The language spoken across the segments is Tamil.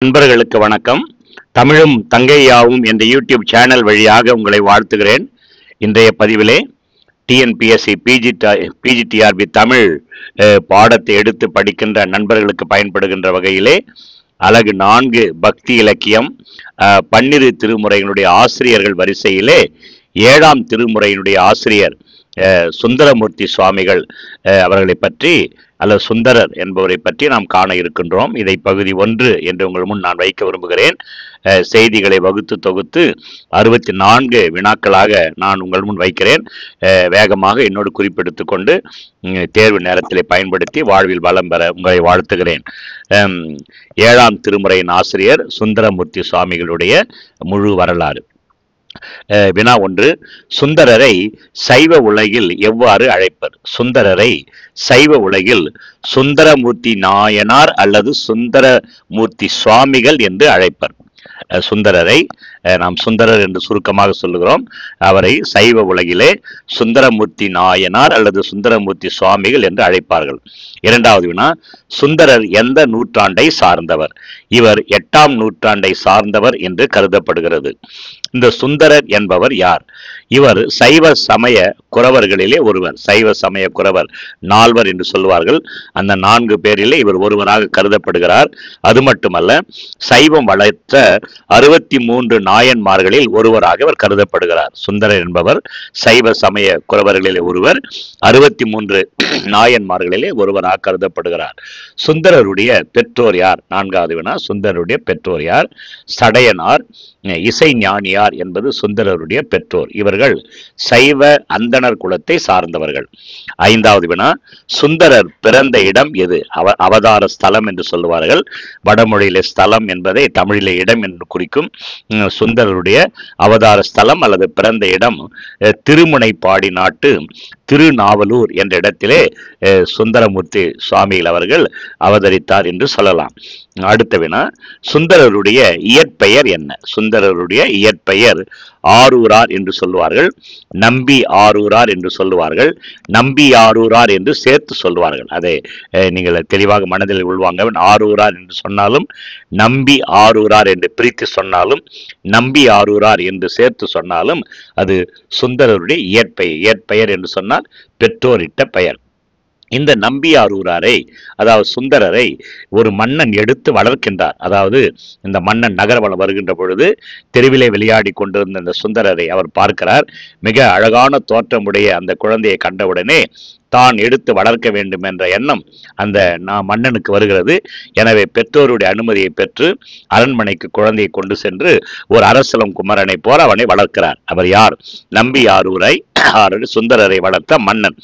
நண்பர்களுக்கு வணக்கம். தமிழும் தங்கையாவும் என்ற யூடியூப் சேனல் வழியாக உங்களை வாழ்த்துகிறேன். இன்றைய பதிவிலே டிஎன்பிஎஸ்சி பிஜிடிஆர்பி தமிழ் பாடத்தை எடுத்து படிக்கின்ற நண்பர்களுக்கு பயன்படுகின்ற வகையிலே அலகு 4 பக்தி இலக்கியம் 12 திருமுறையினுடைய ஆசிரியர்கள் வரிசையிலே 7ஆம் திருமுறையினுடைய ஆசிரியர் சுந்தரமூர்த்தி சுவாமிகள் அவர்களை பற்றி அல்லது சுந்தரர் என்பவரை பற்றி நாம் காண இருக்கின்றோம். இதை பகுதி 1 என்று உங்கள் முன் நான் வைக்க விரும்புகிறேன். செய்திகளை வகுத்து தொகுத்து 64 வினாக்களாக நான் உங்கள் முன் வைக்கிறேன். வேகமாக என்னோடு குறிப்பெடுத்து கொண்டு தேர்வு நேரத்திலே பயன்படுத்தி வாழ்வில் வளம் பெற உங்களை வாழ்த்துகிறேன். 7ஆம் திருமுறையின் ஆசிரியர் சுந்தரமூர்த்தி சுவாமிகளுடைய முழு வரலாறு. வினா 1. சுந்தரரை சைவ உலகில் எவ்வாறு அழைப்பர்? சுந்தரரை சைவ உலகில் சுந்தரமூர்த்தி நாயனார் அல்லது சுந்தரமூர்த்தி சுவாமிகள் என்று அழைப்பர். சுந்தரரை நாம் சுந்தரர் என்று சுருக்கமாக சொல்லுகிறோம். அவரை சைவ உலகிலே சுந்தரமூர்த்தி நாயனார் அல்லது சுந்தரமூர்த்தி சுவாமிகள் என்று அழைப்பார்கள். 2வது வினா, சுந்தரர் எந்த நூற்றாண்டை சார்ந்தவர்? இவர் 8ஆம் நூற்றாண்டை சார்ந்தவர் என்று கருதப்படுகிறது. இந்த சுந்தரர் என்பவர் யார்? இவர் சைவ சமய குறவர்களிலே ஒருவர். சைவ சமய குறவர் 4 என்று சொல்லுவார்கள். அந்த 4 பேரிலே இவர் ஒருவராக கருதப்படுகிறார். அது மட்டுமல்ல, சைவம் வளர்த்த 63 நாயன்மார்களில் ஒருவராக இவர் கருதப்படுகிறார். சுந்தரர் என்பவர் சைவ சமய குறவர்களிலே ஒருவர், 63 நாயன்மார்களிலே ஒருவராக கருதப்படுகிறார். சுந்தரருடைய பெற்றோர் யார்? 4வது வினா, சுந்தரருடைய பெற்றோர் யார்? சடையனார், இசை ஞானியார் என்பது சுந்தரருடைய பெற்றோர். இவர்கள் சைவ அந்தணர் குலத்தை சார்ந்தவர்கள். 5வது வினா, சுந்தரர் பிறந்த இடம் எது? அவதார ஸ்தலம் என்று சொல்லுவார்கள். வடமொழியிலே ஸ்தலம் என்பதை தமிழிலே இடம் என்று குறிக்கும். சுந்தரருடைய அவதார ஸ்தலம் அல்லது பிறந்த இடம் திருமுனைப்பாடி நாட்டு திருநாவலூர் என்ற இடத்திலே சுந்தரமூர்த்தி சுவாமிகள் அவர்கள் அவதரித்தார் என்று சொல்லலாம். அடுத்த வினா, சுந்தரருடைய இயற்பெயர் என்ன? சுந்தரருடைய இயற்பெயர் ஆரூரார் என்று சொல்லுவார்கள், நம்பி ஆரூரார் என்று சொல்லுவார்கள், நம்பி ஆரூரார் என்று சேர்த்து சொல்லுவார்கள். அதை நீங்கள் தெளிவாக மனதில் உள்வாங்க. ஆரூரார் என்று சொன்னாலும், நம்பி ஆரூரார் என்று பிரித்து சொன்னாலும், நம்பி ஆரூரார் என்று சேர்த்து சொன்னாலும் அது சுந்தரருடைய இயற்பெயர். இயற்பெயர் என்று சொன்னால் பெற்றோரிட்ட பெயர். இந்த நம்பியாரூராரை, அதாவது சுந்தரரை, ஒரு மன்னன் எடுத்து வளர்க்கின்றார். அதாவது இந்த மன்னன் நகரவலம் வருகின்ற பொழுது தெருவிலே விளையாடி கொண்டிருந்த இந்த சுந்தரரை அவர் பார்க்கிறார். மிக அழகான தோற்றமுடைய அந்த குழந்தையை கண்டவுடனே தான் எடுத்து வளர்க்க வேண்டும் என்ற எண்ணம் அந்த மன்னனுக்கு வருகிறது. எனவே பெற்றோருடைய அனுமதியை பெற்று அரண்மனைக்கு குழந்தையை கொண்டு சென்று ஒரு அரசலம் குமரனை போல அவனை வளர்க்கிறார். அவர் யார்? நம்பியாரூரை சுந்தரரை வளர்த்த மன்னன்.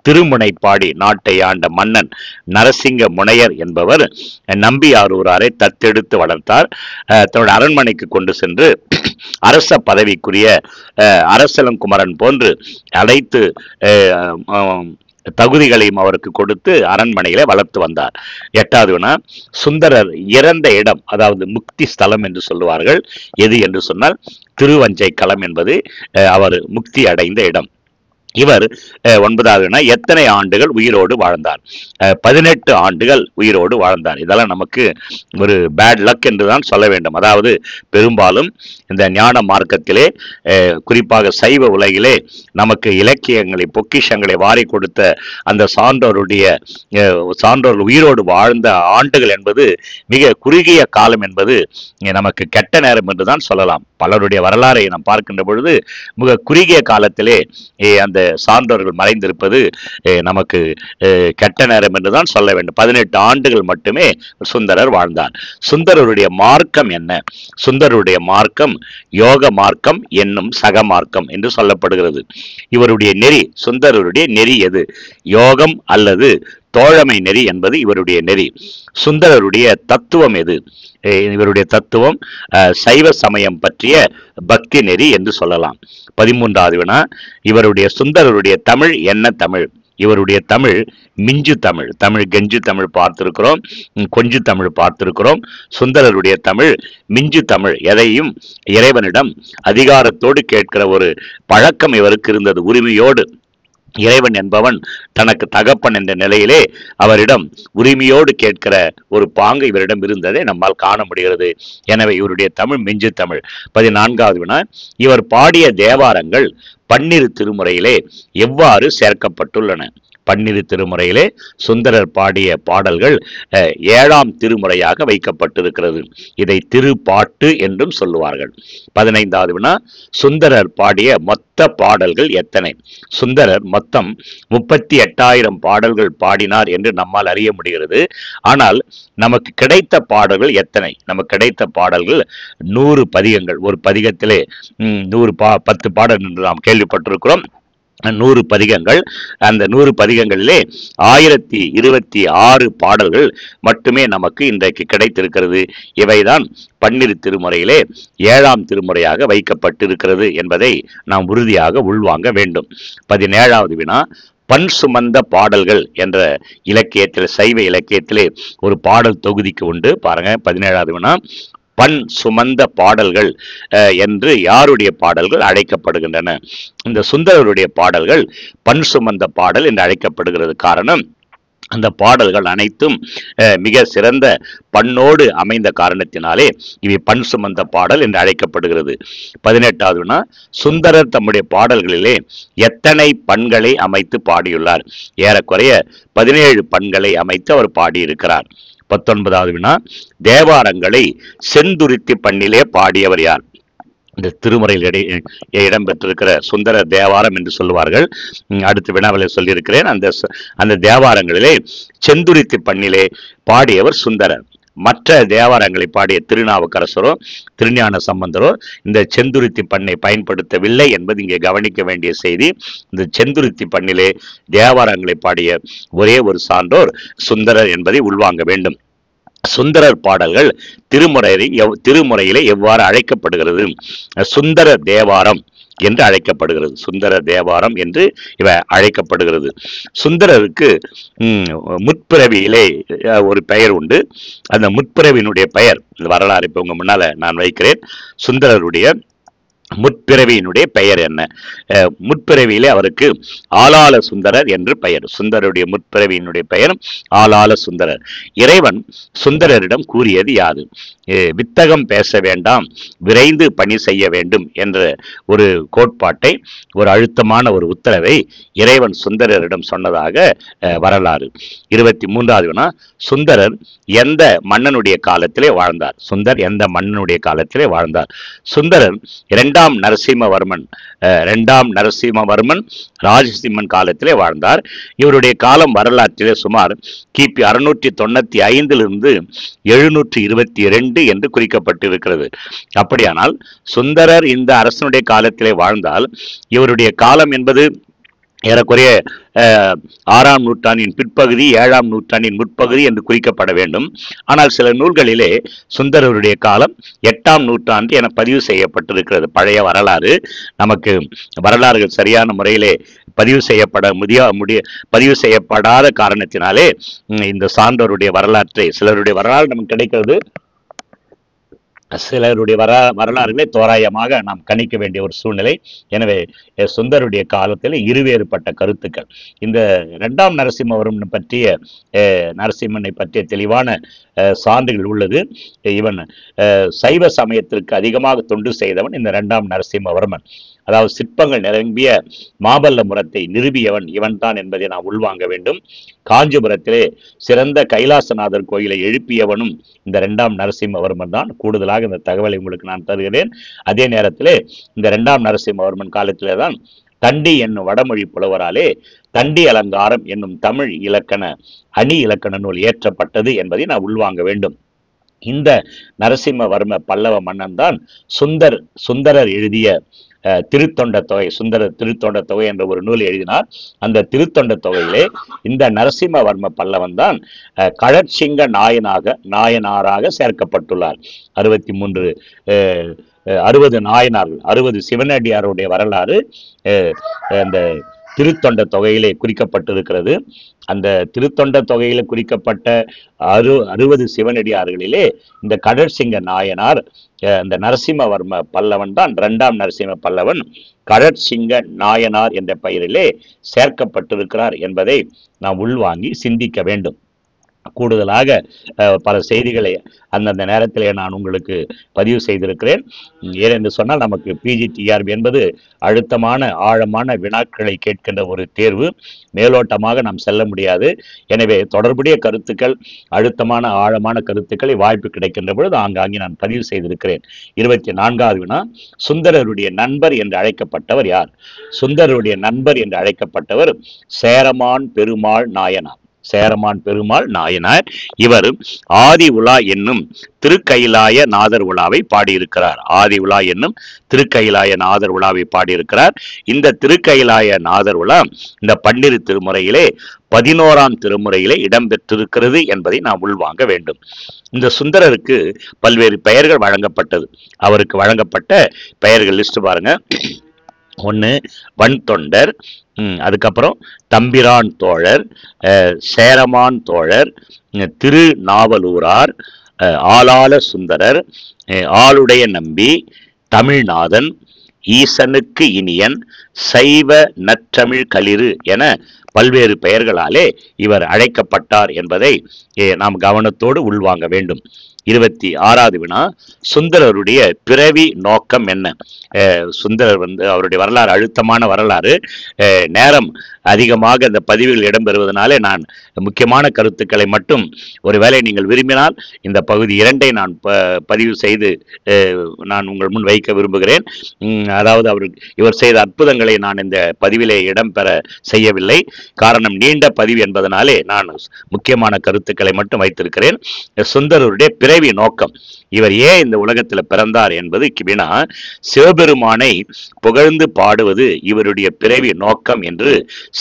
திருமுனைப்பாடி நாட்டை ஆண்ட மன்னன் நரசிங்க முனையர் என்பவர் நம்பியாரூராரை தத்தெடுத்து வளர்த்தார். தன்னுடைய அரண்மனைக்கு கொண்டு சென்று அரச பதவிக்குரிய அரசலங்குமரன் போன்று அழைத்து தகுதிகளையும் அவருக்கு கொடுத்து அரண்மனையில வளர்த்து வந்தார். 8வது வினா, சுந்தரர் இறந்த இடம், அதாவது முக்தி ஸ்தலம் என்று சொல்லுவார்கள், எது என்று சொன்னால் திருவஞ்சை களம் என்பது அவர் முக்தி அடைந்த இடம். இவர் 9வது வினா, எத்தனை ஆண்டுகள் உயிரோடு வாழ்ந்தார்? 18 ஆண்டுகள் உயிரோடு வாழ்ந்தார். இதெல்லாம் நமக்கு ஒரு பேட் லக் என்றுதான் சொல்ல வேண்டும். அதாவது பெரும்பாலும் இந்த ஞான மார்க்கத்திலே, குறிப்பாக சைவ உலகிலே நமக்கு இலக்கியங்களை, பொக்கிஷங்களை வாரி கொடுத்த அந்த சான்றோர்கள் உயிரோடு வாழ்ந்த ஆண்டுகள் என்பது மிக குறுகிய காலம் என்பது நமக்கு கெட்ட நேரம் என்றுதான் சொல்லலாம். பலருடைய வரலாறை நாம் பார்க்கின்ற பொழுது மிக குறுகிய காலத்திலே அந்த சான்றோர்கள் மறைந்திருப்பது நமக்கு கெட்ட நேரம் என்றுதான் சொல்ல வேண்டும். 18 ஆண்டுகள் மட்டுமே சுந்தரர் வாழ்ந்தார். சுந்தரருடைய மார்க்கம் என்ன? சுந்தரருடைய மார்க்கம் யோக மார்க்கம் என்னும் சக மார்க்கம் என்று சொல்லப்படுகிறது. இவருடைய நெறி, சுந்தரருடைய நெறி எது? யோகம் அல்லது தோழமை நெறி என்பது இவருடைய நெறி. சுந்தரருடைய தத்துவம் எது? இவருடைய தத்துவம் சைவ சமயம் பற்றிய பக்தி நெறி என்று சொல்லலாம். 13வது வினா, இவருடைய சுந்தரருடைய தமிழ் என்ன தமிழ்? இவருடைய தமிழ் மிஞ்சு தமிழ். தமிழ் கெஞ்சு தமிழ் பார்த்திருக்கிறோம், கொஞ்சு தமிழ் பார்த்திருக்கிறோம். சுந்தரருடைய தமிழ் மிஞ்சு தமிழ். எதையும் இறைவனிடம் அதிகாரத்தோடு கேட்கிற ஒரு பழக்கம் இவருக்கு இருந்தது. உரிமையோடு இறைவன் என்பவன் தனக்கு தகப்பன் என்ற நிலையிலே அவரிடம் உரிமையோடு கேட்கிற ஒரு பாங்கு இவரிடம் இருந்ததை நம்மால் காண முடிகிறது. எனவே இவருடைய தமிழ் மிஞ்சு தமிழ். 14வது வினா, இவர் பாடிய தேவாரங்கள் பன்னிரு திருமுறையிலே எவ்வாறு சேர்க்கப்பட்டுள்ளன? பன்னிரு திருமுறையிலே சுந்தரர் பாடிய பாடல்கள் 7ஆம் திருமுறையாக வைக்கப்பட்டிருக்கிறது. இதை திருப்பாட்டு என்றும் சொல்லுவார்கள். 15வது வினா, சுந்தரர் பாடிய மொத்த பாடல்கள் எத்தனை? சுந்தரர் மொத்தம் 38,000 பாடல்கள் பாடினார் என்று நம்மால் அறிய முடிகிறது. ஆனால் நமக்கு கிடைத்த பாடல்கள் எத்தனை? நமக்கு கிடைத்த பாடல்கள் 100 பதிகங்கள். ஒரு பதிகத்திலே 10 பாடல் என்று நாம் கேள்விப்பட்டிருக்கிறோம். 100 பதிகங்கள். அந்த 100 பதிகங்களிலே 1026 பாடல்கள் மட்டுமே நமக்கு இன்றைக்கு கிடைத்திருக்கிறது. இவைதான் பன்னிரு திருமுறையிலே 7ஆம் திருமுறையாக வைக்கப்பட்டிருக்கிறது என்பதை நாம் உறுதியாக உள்வாங்க வேண்டும். 17வது வினா, பண் சுமந்த பாடல்கள் என்ற இலக்கியத்தில், சைவ இலக்கியத்திலே ஒரு பாடல் தொகுதிக்கு உண்டு. பாருங்க, 17வது வினா, பண் சுமந்த பாடல்கள் என்று யாருடைய பாடல்கள் அழைக்கப்படுகின்றன? இந்த சுந்தரருடைய பாடல்கள் பண் சுமந்த பாடல் என்று அழைக்கப்படுகிறது. காரணம், அந்த பாடல்கள் அனைத்தும் மிக சிறந்த பண்ணோடு அமைந்த காரணத்தினாலே இவை பண் சுமந்த பாடல் என்று அழைக்கப்படுகிறது. 18வது வினா, சுந்தரர் தம்முடைய பாடல்களிலே எத்தனை பண்களை அமைத்து பாடியுள்ளார்? ஏறக்குறைய 17 பண்களை அமைத்து அவர் பாடியிருக்கிறார். 19வது வினா, தேவாரங்களை செந்துருத்தி பண்ணிலே பாடியவர் யார்? இந்த திருமுறையில் இடம்பெற்றிருக்கிற சுந்தர தேவாரம் என்று சொல்லுவார்கள். அடுத்த வினாவிலே சொல்லியிருக்கிறேன். அந்த தேவாரங்களிலே செந்துருத்தி பண்ணிலே பாடியவர் சுந்தரர். மற்ற தேவாரங்களை பாடிய திருநாவுக்கரசரோ திருஞான சம்பந்தரோ இந்த செந்துருத்தி பண்ணை பயன்படுத்தவில்லை என்பது இங்கே கவனிக்க வேண்டிய செய்தி. இந்த செந்துருத்தி பண்ணிலே தேவாரங்களை பாடிய ஒரே ஒரு சான்றோர் சுந்தரர் என்பதை உள்வாங்க வேண்டும். சுந்தரர் பாடல்கள் திருமுறையிலே எவ்வாறு அழைக்கப்படுகிறது? சுந்தர தேவாரம் என்று அழைக்கப்படுகிறது. சுந்தர தேவாரம் என்று இவ அழைக்கப்படுகிறது. சுந்தரருக்கு முற்பிறவியிலே ஒரு பெயர் உண்டு. அந்த முற்பிறவியினுடைய பெயர் வரலாறு இப்ப உங்க முன்னால நான் வைக்கிறேன். சுந்தரருடைய முற்பிறவியினுடைய பெயர் என்ன? முற்பிறவியிலே அவருக்கு ஆளாள சுந்தரர் என்று பெயர். சுந்தரருடைய முற்பிறவியினுடைய பெயர் ஆளாள சுந்தரர். இறைவன் சுந்தரரிடம் கூறியது யாது? வித்தகம் பேச வேண்டாம், விரைந்து பணி செய்ய வேண்டும் என்ற ஒரு கோட்பாட்டை, ஒரு அழுத்தமான ஒரு உத்தரவை இறைவன் சுந்தரரிடம் சொன்னதாக வரலாறு. 23வது வினா, சுந்தரர் எந்த மன்னனுடைய காலத்திலே வாழ்ந்தார்? சுந்தர் எந்த மன்னனுடைய காலத்திலே வாழ்ந்தார்? சுந்தரர் 2ஆம் நரசிம்மவர்மன் ராஜசிம்மன் காலத்திலே வாழ்ந்தார். இவருடைய காலம் வரலாற்றிலே சுமார் கிபி 695 722 என்று குறிக்கப்பட்டிருக்கிறது. அப்படியானால் சுந்தரர் இந்த அரசனுடைய காலத்திலே வாழ்ந்தால் இவருடைய காலம் என்பது ஏறக்குறைய 6ஆம் நூற்றாண்டின் பிற்பகுதி 7ஆம் நூற்றாண்டின் முற்பகுதி என்று குறிக்கப்பட வேண்டும். ஆனால் சில நூல்களிலே சுந்தரருடைய காலம் 8ஆம் நூற்றாண்டு என பதிவு செய்யப்பட்டிருக்கிறது. பழைய வரலாறு நமக்கு வரலாறுகள் சரியான முறையிலே பதிவு செய்யப்படாத காரணத்தினாலே இந்த சான்றோருடைய வரலாற்றை, சிலருடைய வரலாறு நமக்கு கிடைக்கிறது, சிலருடைய வரலாறுகளை தோராயமாக நாம் கணிக்க வேண்டிய ஒரு சூழ்நிலை. எனவே சுந்தருடைய காலத்தில் இருவேறுபட்ட கருத்துக்கள். இந்த 2ஆம் நரசிம்மனை பற்றிய தெளிவான சான்றுகள் உள்ளது. இவன் சைவ சமயத்திற்கு அதிகமாக தொண்டு செய்தவன் இந்த 2ஆம் நரசிம்மவர்மன். அதாவது சிற்பங்கள் நிரம்பிய மாமல்லபுரத்தை நிறுவியவன் இவன் தான் என்பதை நாம் உள்வாங்க வேண்டும். காஞ்சிபுரத்திலே சிறந்த கைலாசநாதர் கோயிலை எழுப்பியவனும் இந்த 2ஆம் நரசிம்மவர்மன் தான். கூடுதலாக இந்த தகவலை உங்களுக்கு நான் தருகிறேன். அதே நேரத்திலே இந்த 2ஆம் நரசிம்மவர்மன் காலத்திலே தான் தண்டி என்னும் வடமொழி புலவராலே தண்டி அலங்காரம் என்னும் தமிழ் இலக்கண அணி இலக்கண நூல் இயற்றப்பட்டது என்பதை நான் உள்வாங்க வேண்டும். இந்த நரசிம்மவர்ம பல்லவ மன்னன் தான் சுந்தரர் எழுதிய திருத்தொண்ட தொகை, சுந்தர திருத்தொண்ட தொகை என்ற ஒரு நூல் எழுதினார். அந்த திருத்தொண்ட தொகையிலே இந்த நரசிம்மவர்ம பல்லவன் தான் கழற்சிங்க நாயனாராக சேர்க்கப்பட்டுள்ளார். 60 நாயனார்கள், 60 சிவனடியாருடைய வரலாறு அந்த திருத்தொண்ட தொகையிலே குறிக்கப்பட்டிருக்கிறது. அந்த திருத்தொண்ட தொகையில குறிக்கப்பட்ட 60 சிவனடியார்களிலே இந்த கடற்சிங்க நாயனார், இந்த நரசிம்மவர்ம பல்லவன் தான் 2ஆம் நரசிம்ம பல்லவன் கடற்சிங்க நாயனார் என்ற பெயரிலே சேர்க்கப்பட்டிருக்கிறார் என்பதை நாம் உள்வாங்கி சிந்திக்க வேண்டும். கூடுதலாக பல செய்திகளை அந்தந்த நேரத்திலே நான் உங்களுக்கு பதிவு செய்திருக்கிறேன். ஏனென்று சொன்னால் நமக்கு PGTRB என்பது அழுத்தமான ஆழமான வினாக்களை கேட்கின்ற ஒரு தேர்வு. மேலோட்டமாக நாம் செல்ல முடியாது. எனவே தொடர்புடைய கருத்துக்கள், அழுத்தமான ஆழமான கருத்துக்களை வாய்ப்பு கிடைக்கின்ற பொழுது ஆங்காங்கே நான் பதிவு செய்திருக்கிறேன். 24வது வினா, சுந்தரருடைய நண்பர் என்று அழைக்கப்பட்டவர் யார்? சுந்தரருடைய நண்பர் என்று அழைக்கப்பட்டவர் சேரமான் பெருமாள் நாயனார். சேரமான் பெருமாள் நாயனார். இவர் ஆதி உலா என்னும் திருக்கைலாய நாதர் உலாவை பாடியிருக்கிறார். ஆதி உலா என்னும் திருக்கைலாய நாதர் உலாவை பாடியிருக்கிறார். இந்த திருக்கைலாய நாதர் உலா இந்த 12 திருமுறையிலே 11ஆம் திருமுறையிலே இடம்பெற்றிருக்கிறது என்பதை நாம் உள்வாங்க வேண்டும். இந்த சுந்தரருக்கு பல்வேறு பெயர்கள் வழங்கப்பட்டது. அவருக்கு வழங்கப்பட்ட பெயர்கள் லிஸ்ட் பாருங்க. 1 வன்தொண்டர், அதுக்கப்புறம் தம்பிரான் தோழர், சேரமான் தோழர், திருநாவலூரார், ஆளாள சுந்தரர், ஆளுடைய நம்பி, தமிழ்நாதன், ஈசனுக்கு இனியன், சைவ நற்றமிழ் களிறு என பல்வேறு பெயர்களாலே இவர் அழைக்கப்பட்டார் என்பதை நாம் கவனத்தோடு உள்வாங்க வேண்டும். 26வது வினா, சுந்தரருடைய பிறவி நோக்கம் என்ன? சுந்தரர் அவருடைய வரலாறு அழுத்தமான வரலாறு. நேரம் அதிகமாக இந்த பதிவுகள் இடம்பெறுவதனாலே நான் முக்கியமான கருத்துக்களை மட்டும், ஒருவேளை நீங்கள் விரும்பினால் இந்த பகுதி 2ஐ நான் பதிவு செய்து நான் உங்கள் முன் வைக்க விரும்புகிறேன். அதாவது இவர் செய்த அற்புதங்களை நான் இந்த பதிவிலே இடம்பெற செய்யவில்லை. காரணம் நீண்ட பதிவு என்பதனாலே நான் முக்கியமான கருத்துக்களை மட்டும் வைத்திருக்கிறேன். சுந்தரருடைய பிறவி நோக்கம், இவர் ஏன் இந்த உலகத்தில் பிறந்தார் என்பது வினா. சிவபெருமானை புகழ்ந்து பாடுவது இவருடைய பிறவி நோக்கம் என்று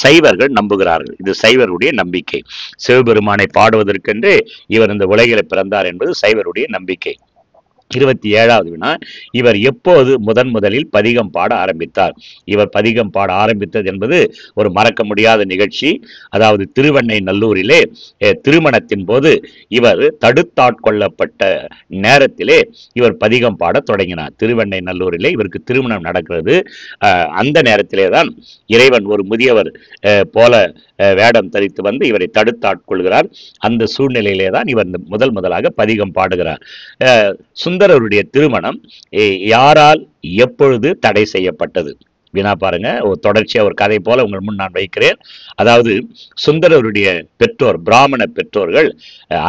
சைவர்கள் நம்புகிறார்கள். இது சைவருடைய நம்பிக்கை. சிவபெருமானை பாடுவதற்கென்று இவர் இந்த உலகில் பிறந்தார் என்பது சைவருடைய நம்பிக்கை. 27வது வினா, இவர் எப்போது முதலில் பதிகம் பாட ஆரம்பித்தார்? இவர் பதிகம் பாட ஆரம்பித்தது என்பது ஒரு மறக்க முடியாத நிகழ்ச்சி. அதாவது திருவெண்ணை நல்லூரிலே திருமணத்தின் போது இவர் தடுத்தாட்கொள்ளப்பட்ட நேரத்திலே இவர் பதிகம் பாட தொடங்கினார். திருவெண்ணை நல்லூரிலே இவருக்கு திருமணம் நடக்கிறது. அந்த நேரத்திலே தான் இறைவன் ஒரு முதியவர் போல வேடம் தரித்து வந்து இவரை தடுத்தாட்கொள்கிறார். அந்த சூழ்நிலையிலே தான் இவர் முதலாக பதிகம் பாடுகிறார். சுந்தரருடைய திருமணம் யாரால் எப்பொழுது தடை செய்யப்பட்டது? வினா பாருங்க. தொடர்ச்சியா ஒரு கதை போல உங்கள் முன் நான் வைக்கிறேன். அதாவது சுந்தரருடைய பெற்றோர், பிராமண பெற்றோர்கள்,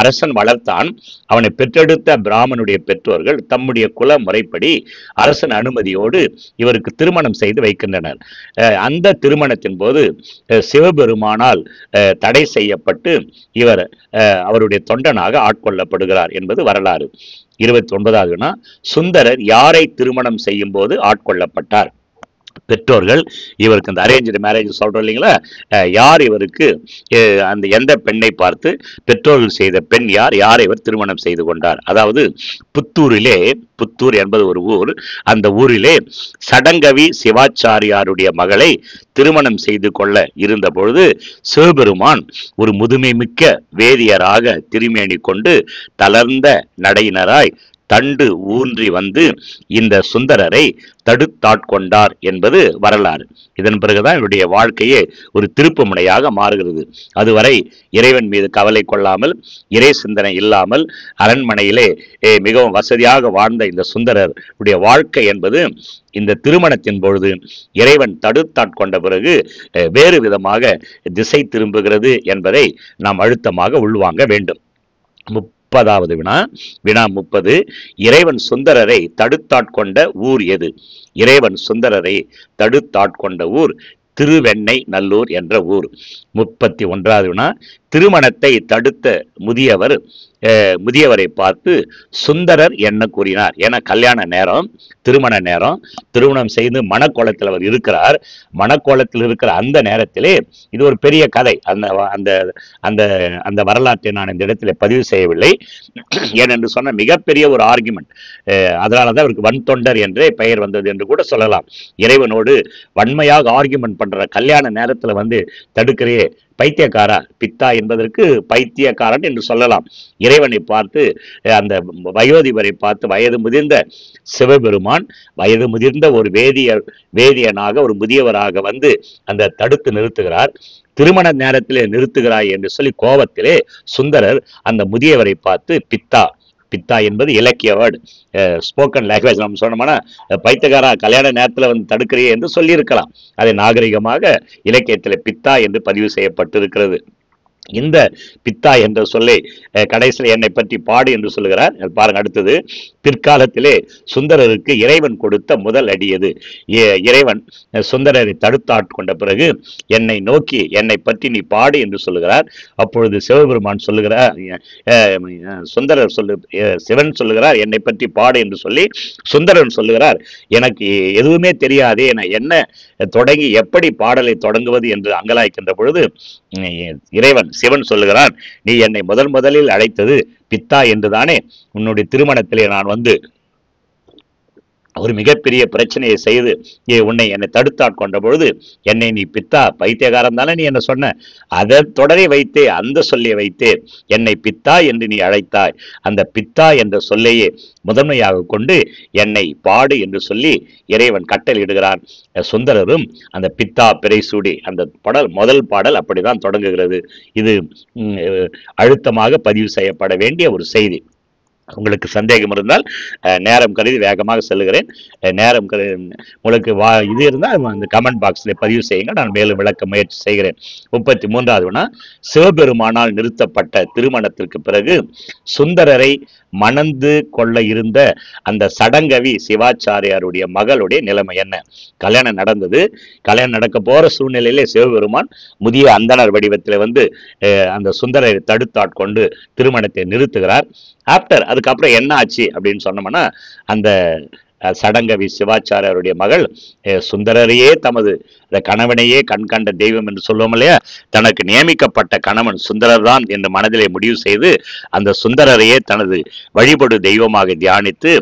அரசன் வளர்த்தான். அவனை பெற்றெடுத்த பிராமணுடைய பெற்றோர்கள் தம்முடைய குல முறைப்படி அரசன் அனுமதியோடு இவருக்கு திருமணம் செய்து வைக்கின்றனர். அந்த திருமணத்தின் போது சிவபெருமானால் தடை செய்யப்பட்டு இவர் அவருடைய தொண்டனாக ஆட்கொள்ளப்படுகிறார் என்பது வரலாறு. 29வது வினா, சுந்தரர் யாரை திருமணம் செய்யும் போது ஆட்கொள்ளப்பட்டார்? பெற்றோர்கள் இவருக்கு இந்த அரேஞ்சு மேரேஜ் சொல்றோம் இல்லைங்களா, யார் இவருக்கு அந்த எந்த பெண்ணை பார்த்து பெற்றோர்கள் செய்த பெண் யார், யாரை இவர் திருமணம் செய்து கொண்டார்? அதாவது புத்தூரிலே, புத்தூர் என்பது ஒரு ஊர், அந்த ஊரிலே சடங்கவி சிவாச்சாரியாருடைய மகளை திருமணம் செய்து கொள்ள இருந்த பொழுது சிவபெருமான் ஒரு முதுமை மிக்க வேதியராக திருமேனி கொண்டு தளர்ந்த நடையினராய் தண்டு ஊன்றி வந்து இந்த சுந்தரரை தடுத்தாட்கொண்டார் என்பது வரலாறு. இதன் பிறகுதான் இவருடைய வாழ்க்கையே ஒரு திருப்பு முனையாக மாறுகிறது. அதுவரை இறைவன் மீது கவலை கொள்ளாமல், இறை சிந்தனை இல்லாமல் அரண்மனையிலே மிகவும் வசதியாக வாழ்ந்த இந்த சுந்தரருடைய வாழ்க்கை என்பது இந்த திருமணத்தின் பொழுது இறைவன் தடுத்தாட்கொண்ட பிறகு வேறு விதமாக திசை திரும்புகிறது என்பதை நாம் அழுத்தமாக உள்வாங்க வேண்டும். 30வது வினா, வினா 30, இறைவன் சுந்தரரை தடுத்தாட்கொண்ட ஊர் எது? இறைவன் சுந்தரரை தடுத்தாட்கொண்ட ஊர் திருவெண்ணை நல்லூர் என்ற ஊர். 31வது வினா, திருமணத்தை தடுத்த முதியவரை பார்த்து சுந்தரர் என்ன கூறினார். ஏன்னா கல்யாண நேரம், திருமண நேரம், திருமணம் செய்து மணக்கோலத்தில் அவர் இருக்கிறார். மணக்கோலத்தில் இருக்கிற அந்த நேரத்திலே இது ஒரு பெரிய கதை. அந்த அந்த அந்த அந்த வரலாற்றை நான் இந்த இடத்துல பதிவு செய்யவில்லை. ஏனென்று சொன்ன மிகப்பெரிய ஒரு ஆர்குமெண்ட். அதனாலதான் அவருக்கு வன்தொண்டர் என்றே பெயர் வந்தது என்று கூட சொல்லலாம். இறைவனோடு வன்மையாக ஆர்குமெண்ட் பண்ற கல்யாண நேரத்துல தடுக்கிறே பைத்தியக்காரா, பித்தா என்பதற்கு பைத்தியக்காரன் என்று சொல்லலாம். இறைவனை பார்த்து, அந்த வயோதிபரை பார்த்து, வயது முதிர்ந்த சிவபெருமான் வயது முதிர்ந்த ஒரு வேதியனாக, ஒரு முதியவராக அந்த தடுத்து நிறுத்துகிறார். திருமண நேரத்திலே நிறுத்துகிறாய் என்று சொல்லி கோபத்திலே சுந்தரர் அந்த முதியவரை பார்த்து பித்தா, பித்தா என்பது இலக்கிய வேர்டு, ஸ்போக்கன் லாங்குவேஜ். நம்ம சொன்னோம்னா பைத்தியக்காரா கல்யாண நேரத்தில் தடுக்கிறியே என்று சொல்லியிருக்கலாம். அதை நாகரிகமாக இலக்கியத்தில் பித்தா என்று பதிவு செய்யப்பட்டிருக்கிறது. இந்த பித்தா என்ற சொல்லை கடைசியில் என்னை பற்றி பாடு என்று சொல்லுகிறார். பாருங்க, அடுத்தது பிற்காலத்திலே சுந்தரருக்கு இறைவன் கொடுத்த முதல் அடியது. இறைவன் சுந்தரரை தடுத்தாட்கொண்ட பிறகு என்னை நோக்கி என்னை பற்றி நீ பாடு என்று சொல்லுகிறார். அப்பொழுது சிவபெருமான் சொல்லுகிறார், சிவன் சொல்லுகிறார் என்னை பற்றி பாடு என்று சொல்லி, சுந்தரன் சொல்லுகிறார் எனக்கு எதுவுமே தெரியாதே, நான் என்ன தொடங்கி எப்படி பாடலை தொடங்குவது என்று அங்கலாய்க்கின்ற பொழுது இறைவன் சிவன் சொல்லுகிறான், நீ என்னை முதலில் அழைத்தது பித்தா என்றுதானே. உன்னுடைய திருமணத்திலே நான் ஒரு மிகப்பெரிய பிரச்சனையை செய்து என்னை தடுத்தாட்கொண்ட பொழுது என்னை நீ பித்தா பைத்தியகாரம் தானே நீ என்ன சொன்ன, அதை தொடரை வைத்தே, அந்த சொல்லை வைத்தே என்னை பித்தா என்று நீ அழைத்தாய். அந்த பித்தா என்ற சொல்லையே முதன்மையாக கொண்டு என்னை பாடு என்று சொல்லி இறைவன் கட்டளையிடுகிறான். சுந்தரரும் அந்த பித்தா பிறைசூடி அந்த முதல் பாடல் அப்படிதான் தொடங்குகிறது. இது அழுத்தமாக பதிவு செய்யப்பட வேண்டிய ஒரு செய்தி. உங்களுக்கு சந்தேகம் இருந்தால் நேரம் கருதி வேகமாக செல்லுகிறேன். நேரம் உங்களுக்கு இது இருந்தால் அந்த கமெண்ட் பாக்ஸில் பதிவு செய்யுங்க, நான் மேலும் விளக்க முயற்சி செய்கிறேன். 33வது வினா, சிவபெருமானால் நிறுத்தப்பட்ட திருமணத்திற்கு பிறகு சுந்தரரை மணந்து கொள்ள இருந்த அந்த சடங்கவி சிவாச்சாரியாருடைய மகளுடைய நிலைமை என்ன? கல்யாணம் நடந்தது. கல்யாணம் நடக்க போற சூழ்நிலையிலே சிவபெருமான் முதிய அந்தனர் வடிவத்தில் அந்த சுந்தரரை தடுத்தாட்கொண்டு திருமணத்தை நிறுத்துகிறார். அதுக்கப்புறம் என்ன ஆச்சு அப்படின்னு சொன்னோம்னா, அந்த சடங்கவி சிவாச்சாரியருடைய மகள் சுந்தரரையே தமது கணவனையே கண்கண்ட தெய்வம் என்று சொல்லுவோம் இல்லையா, தனக்கு நியமிக்கப்பட்ட கணவன் சுந்தரர் தான் என்று மனதிலே முடிவு செய்து அந்த சுந்தரரையே தனது வழிபடு தெய்வமாக தியானித்து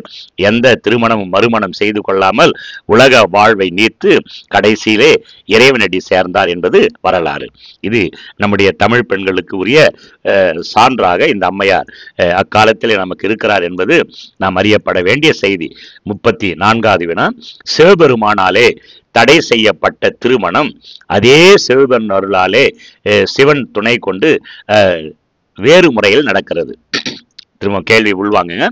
எந்த திருமணமும் மறுமணம் செய்து கொள்ளாமல் உலக வாழ்வை நீத்து கடைசியிலே இறைவனடி சேர்ந்தார் என்பது வரலாறு. இது நம்முடைய தமிழ் பெண்களுக்கு உரிய சான்றாக இந்த அம்மையார் அக்காலத்திலே நமக்கு இருக்கிறார் என்பது நாம் அறியப்பட வேண்டிய செய்தி. 34வது வினா, சிவபெருமானாலே தடை செய்யப்பட்ட திருமணம் அதே சிவபெருமான் அருளாலே சிவன் துணை கொண்டு வேறு முறையில் நடக்கிறது. திரும்ப கேள்வி உள்வாங்குங்க.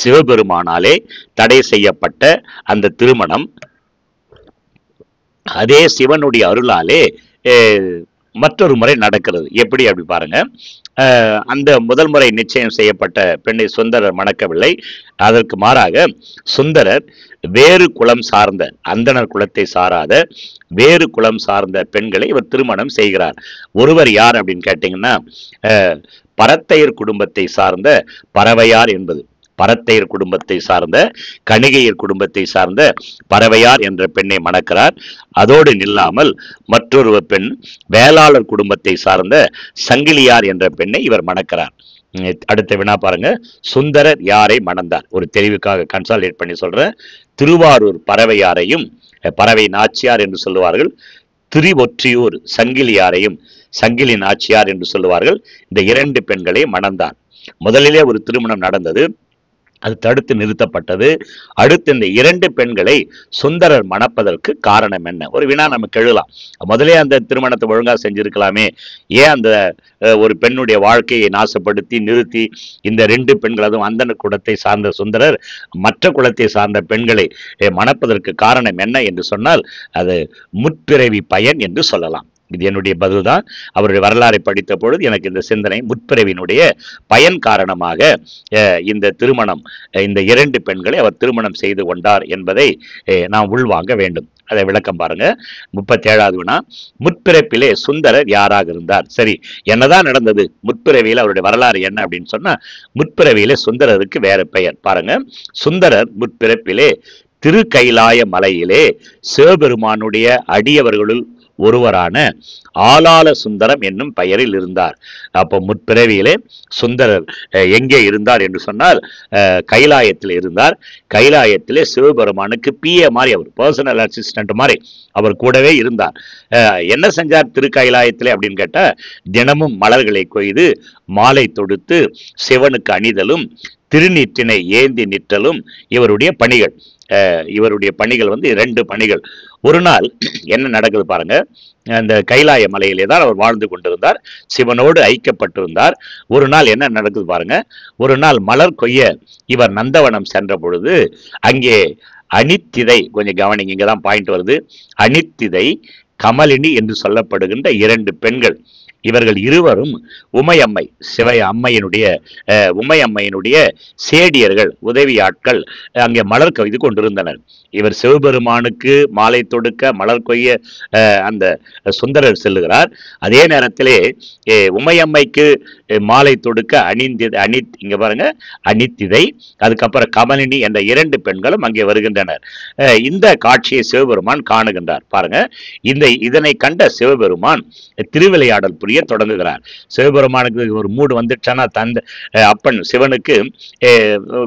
சிவபெருமானாலே தடை செய்யப்பட்ட அந்த திருமணம் அதே சிவனுடைய அருளாலே மற்றொரு முறை நடக்கிறது. எப்படி அப்படி பாருங்க. அந்த முதல் முறை நிச்சயம் செய்யப்பட்ட பெண்ணை சுந்தரர் மணக்கவில்லை. அதற்கு மாறாக சுந்தரர் வேறு குலம் சார்ந்த, அந்தனர் குலத்தை சாராத வேறு குலம் சார்ந்த பெண்களை இவர் திருமணம் செய்கிறார். ஒருவர் யார் அப்படின்னு கேட்டீங்கன்னா, பரத்தையர் குடும்பத்தை சார்ந்த பறவையார் என்பது, பரத்தையர் குடும்பத்தை சார்ந்த கணிகையர் குடும்பத்தை சார்ந்த பறவையார் என்ற பெண்ணை மணக்கிறார். அதோடு நில்லாமல் மற்றொரு பெண் வேளாளர் குடும்பத்தை சார்ந்த சங்கிலியார் என்ற பெண்ணை இவர் மணக்கிறார். அடுத்த வினா பாருங்க, சுந்தரர் யாரை மணந்தார்? ஒரு தெளிவுக்காக கன்சால்டேட் பண்ணி சொல்ற, திருவாரூர் பறவையாரையும், பறவை நாச்சியார் என்று சொல்லுவார்கள், திருவொற்றியூர் சங்கிலியாரையும் சங்கிலி நாச்சியார் என்று சொல்லுவார்கள். இந்த இரண்டு பெண்களை மணந்தார். முதலிலே ஒரு திருமணம் நடந்தது, அது தடுத்து நிறுத்தப்பட்டது. அடுத்து இந்த இரண்டு பெண்களை சுந்தரர் மணப்பதற்கு காரணம் என்ன? ஒரு வினா நமக்கு எழுதலாம். முதலே அந்த திருமணத்தை ஒழுங்கா செஞ்சிருக்கலாமே, ஏன் அந்த ஒரு பெண்ணுடைய வாழ்க்கையை நாசப்படுத்தி நிறுத்தி இந்த ரெண்டு பெண்கள், அதுவும் அந்தன குலத்தை சார்ந்த சுந்தரர் மற்ற குலத்தை சார்ந்த பெண்களை மணப்பதற்கு காரணம் என்ன என்று சொன்னால் அது முற்பிறவி பயன் என்று சொல்லலாம். இது என்னுடைய பதில் தான். அவருடைய வரலாறை படித்த பொழுது எனக்கு இந்த சிந்தனை, முற்பிறவியினுடைய பயன் காரணமாக இந்த திருமணம், இந்த 2 பெண்களை அவர் திருமணம் செய்து கொண்டார் என்பதை நாம் உள்வாங்க வேண்டும். அதை விளக்கம் பாருங்க. 37வது வினா, முற்பிறப்பிலே சுந்தரர் யாராக இருந்தார்? சரி, என்னதான் நடந்தது முற்பிறவியில், அவருடைய வரலாறு என்ன அப்படின்னு சொன்னா, முற்பிறவியிலே சுந்தரருக்கு வேற பெயர் பாருங்க. சுந்தரர் முற்பிறப்பிலே திருக்கைலாய மலையிலே சிவபெருமானுடைய அடியவர்களுள் ஒருவரான ஆலால சுந்தரம் என்னும் பெயரில் இருந்தார். அப்போ முற்பிறவியிலே சுந்தரர் எங்கே இருந்தார் என்று சொன்னால் கைலாயத்தில் இருந்தார். கைலாயத்திலே சிவபெருமானுக்கு பிஏ மாதிரி, அவர் பர்சனல் அசிஸ்டன்ட் மாதிரி அவர் கூடவே இருந்தார். என்ன செஞ்சார் திருக்கைலாயத்திலே அப்படின்னு கேட்டா, தினமும் மலர்களை கொய்து மாலை தொடுத்து சிவனுக்கு அணிதலும் திருநீற்றினை ஏந்தி நிற்றலும் இவருடைய பணிகள். இவருடைய பணிகள் 2 பணிகள். ஒரு நாள் என்ன நடக்குது பாருங்க. அந்த கைலாய மலையிலே தான் அவர் வாழ்ந்து கொண்டிருந்தார், சிவனோடு ஐக்கியப்பட்டிருந்தார். ஒரு நாள் என்ன நடக்குது பாருங்க. ஒரு நாள் மலர் கொய்ய இவர் நந்தவனம் சென்ற பொழுது அங்கே அனித்திதை, கொஞ்சம் கவனிங்க, இங்கதான் பாயிண்ட் வருது. அனித்திதை, கமலினி என்று சொல்லப்படுகின்ற 2 பெண்கள். இவர்கள் இருவரும் உமையம்மை, உமையம்மையினுடைய சேடியர்கள், உதவி ஆட்கள் அங்கே மலர் கொய்து கொண்டிருந்தனர். இவர் சிவபெருமானுக்கு மாலை தொடுக்க மலர் கொய்ய அந்த சுந்தரர் செல்லுகிறார். அதே நேரத்திலே உமையம்மைக்கு மாலை தொடுக்க இங்க பாருங்க, அனித்திதை, அதுக்கப்புறம் கமலினி என்ற 2 பெண்களும் அங்கே வருகின்றனர். இந்த காட்சியை சிவபெருமான் காணுகின்றார். பாருங்க, இதனை கண்ட சிவபெருமான் திருவிளையாடல் புரிய தொடங்குகிறார். சிவபெருமானுக்கு ஒரு மூடு வந்துட்டானா அப்பன் சிவனுக்கு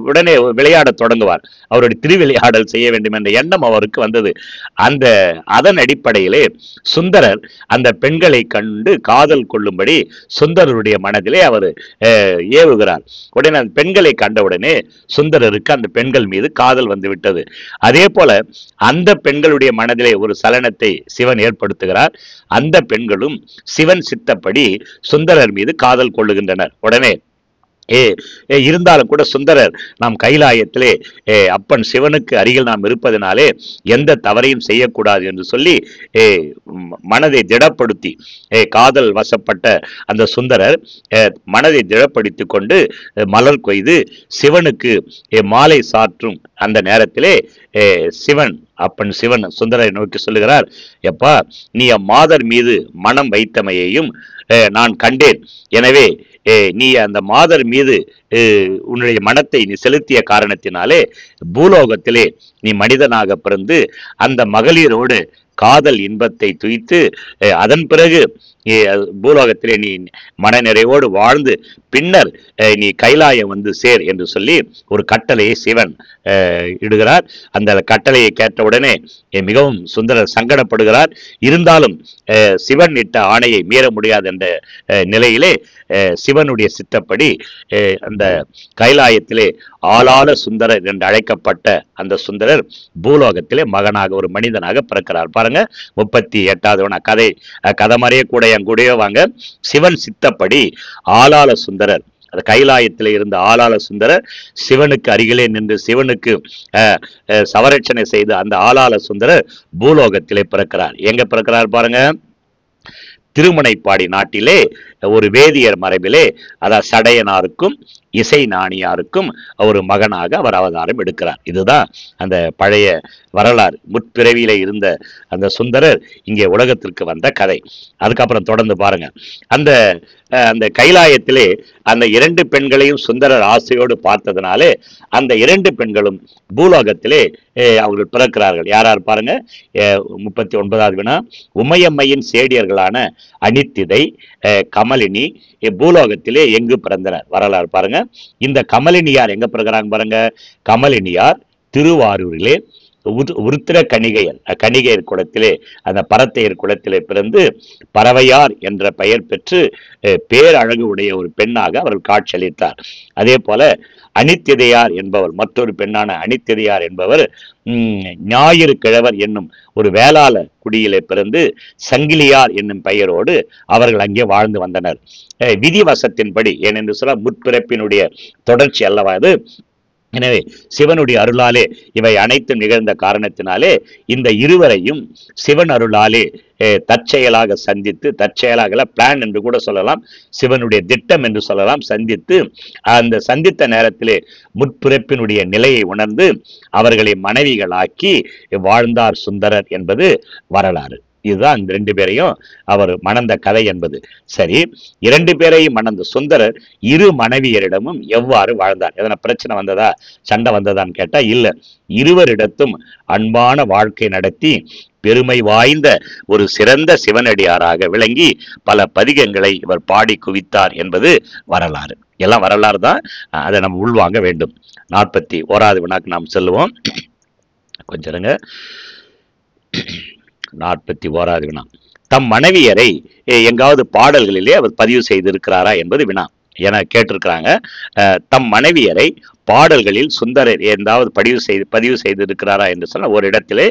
உடனே விளையாட தொடங்குவார். அவருடைய திருவிளையாடல் செய்ய வேண்டும் என்ற எண்ணம் அவருக்கு வந்தது. அதன் அடிப்படையிலே சுந்தரர் அந்த பெண்களை கண்டு காதல் கொள்ளும்படி சுந்தரருடைய மனதிலே அவர் ஏவுகிறார். உடனே அந்த பெண்களை கண்டவுடனே சுந்தரருக்கு அந்த பெண்கள் மீது காதல் வந்து விட்டது. அதே போல அந்த பெண்களுடைய மனதிலே ஒரு சலனத்தை சிவன் ஏற்படுத்துகிறார். அந்த பெண்களும் சிவன் சித்தப்படி சுந்தரர் மீது காதல் கொள்ளுகின்றனர். உடனே இருந்தாலும் கூட சுந்தரர், நாம் கைலாயத்திலே அப்பன் சிவனுக்கு அருகில் நாம் இருப்பதனாலே எந்த தவறையும் செய்யக்கூடாது என்று சொல்லி மனதை திடப்படுத்தி, காதல் வசப்பட்ட அந்த சுந்தரர் மனதை திடப்படுத்தி கொண்டு மலர் கொய்து சிவனுக்கு மாலை சாற்றும் அந்த நேரத்திலே சிவன், அப்பன் சிவன் சுந்தரரை நோக்கி சொல்லுகிறார், எப்பா, நீ அம்மாதர் மீது மனம் வைத்தமையையும் நான் கண்டேன். எனவே நீ அந்த மாதர் மீது உன்னுடைய மனத்தை நீ செலுத்திய காரணத்தினாலே பூலோகத்திலே நீ மனிதனாக பிறந்து அந்த மகளிரோடு காதல் இன்பத்தை துய்த்து அதன் பிறகு பூலோகத்திலே நீ மனநிறைவோடு வாழ்ந்து பின்னர் நீ கைலாயம் வந்து சேர் என்று சொல்லி ஒரு கட்டளையை சிவன் இடுகிறார். அந்த கட்டளையை கேட்டவுடனே மிகவும் சுந்தரர் சங்கடப்படுகிறார். இருந்தாலும் சிவன் இட்ட ஆணையை மீற முடியாது என்ற நிலையிலே சிவனுடைய சித்தப்படி அந்த கைலாயத்திலே ஆளாள சுந்தரர் என்று அழைக்கப்பட்ட அந்த சுந்தரர் பூலோகத்திலே மகனாக, ஒரு மனிதனாக பிறக்கிறார். பாருங்க, 38வது கதை மாதிரியே கூட என் கூடவே வாங்க. சிவன் சித்தப்படி ஆளாள சுந்தரர், அந்த கைலாயத்தில் இருந்த ஆளாள சுந்தரர் சிவனுக்கு அருகிலே நின்று சிவனுக்கு சவரட்சணை செய்து அந்த ஆளாள சுந்தரர் பூலோகத்திலே பிறக்கிறார். எங்க பிறக்கிறார் பாருங்க, திருமுனைப்பாடி நாட்டிலே ஒரு வேதியர் மரபிலே, அதாவது சடையனாருக்கும் இசை நாணியாருக்கும் ஒரு மகனாக அவர் அவதாரம் எடுக்கிறார். இதுதான் அந்த பழைய வரலாறு. முற்பிறவியில இருந்த அந்த சுந்தரர் இங்கே உலகத்திற்கு வந்த கதை. அதுக்கப்புறம் தொடர்ந்து பாருங்க. அந்த கைலாயத்திலே அந்த 2 பெண்களையும் சுந்தரர் ஆசையோடு பார்த்ததுனாலே அந்த 2 பெண்களும் பூலோகத்திலே அவர்கள் பிறக்கிறார்கள். யார் பாருங்க, 39வது வினா, உமையம்மையின் சேடியர்களான அனித்திதை, கமலினி பூலோகத்திலே எங்கு பிறந்தனர்? வரலாறு பாருங்க. இந்த கமலினியார் எங்க பிறகுறாங்க பாருங்க. கமலினியார் திருவாரூரிலே உருத்திர கணிகையர் குலத்திலே, அந்த பரத்தையர் குலத்திலே பிறந்து பறவையார் என்ற பெயர் பெற்று பேரழகு உடைய ஒரு பெண்ணாக அவர்கள் காட்சியளித்தார். அதே போல அனித்திதையார் என்பவர், மற்றொரு பெண்ணான அனித்திதையார் என்பவர் ஞாயிறு கிழவர் என்னும் ஒரு வேளாள குடியிலே பிறந்து சங்கிலியார் என்னும் பெயரோடு அவர்கள் அங்கே வாழ்ந்து வந்தனர். விதிவசத்தின்படி, ஏனென்று சொல்ல முற்பிறப்பினுடைய தொடர்ச்சி அல்லவா அது, எனவே சிவனுடைய அருளாலே இவை அனைத்தும் நிகழ்ந்த காரணத்தினாலே இந்த இருவரையும் சிவன் அருளாலே தற்செயலாக சந்தித்து, தற்செயலாக பிளான் என்று கூட சொல்லலாம், சிவனுடைய திட்டம் என்று சொல்லலாம், சந்தித்து அந்த சந்தித்த நேரத்திலே முற்பிறப்பினுடைய நிலையை உணர்ந்து அவர்களை மனைவிகளாக்கி வாழ்ந்தார் சுந்தரர் என்பது வரலாறு. இதுதான் இந்த 2 பேரையும் அவர் மணந்த கதை என்பது. சரி, 2 பேரையும் மணந்த சுந்தரர் 2 மனைவியரிடமும் எவ்வாறு வாழ்ந்தார்? எதனா பிரச்சனை வந்ததா, சண்டை வந்ததான்னு கேட்டா இல்ல. இருவரிடத்தும் அன்பான வாழ்க்கை நடத்தி பெருமை வாய்ந்த ஒரு சிறந்த சிவனடியாராக விளங்கி பல பதிகங்களை இவர் பாடி குவித்தார் என்பது வரலாறு. எல்லாம் வரலாறு தான், அதை நம்ம உள்வாங்க வேண்டும். 41வது வினாக்கு நாம் செல்லுவோம். கொஞ்சம் இருங்க. 41வது வினா. தம் மனைவியரை எங்காவது பாடல்களிலே அவர் பதிவு செய்திருக்கிறாரா என்பது வினா என கேட்டிருக்கிறாங்க. தம் மனைவியரை பாடல்களில் சுந்தரர் எந்தாவது பதிவு செய்திருக்கிறாரா என்று சொன்ன ஒரு இடத்திலே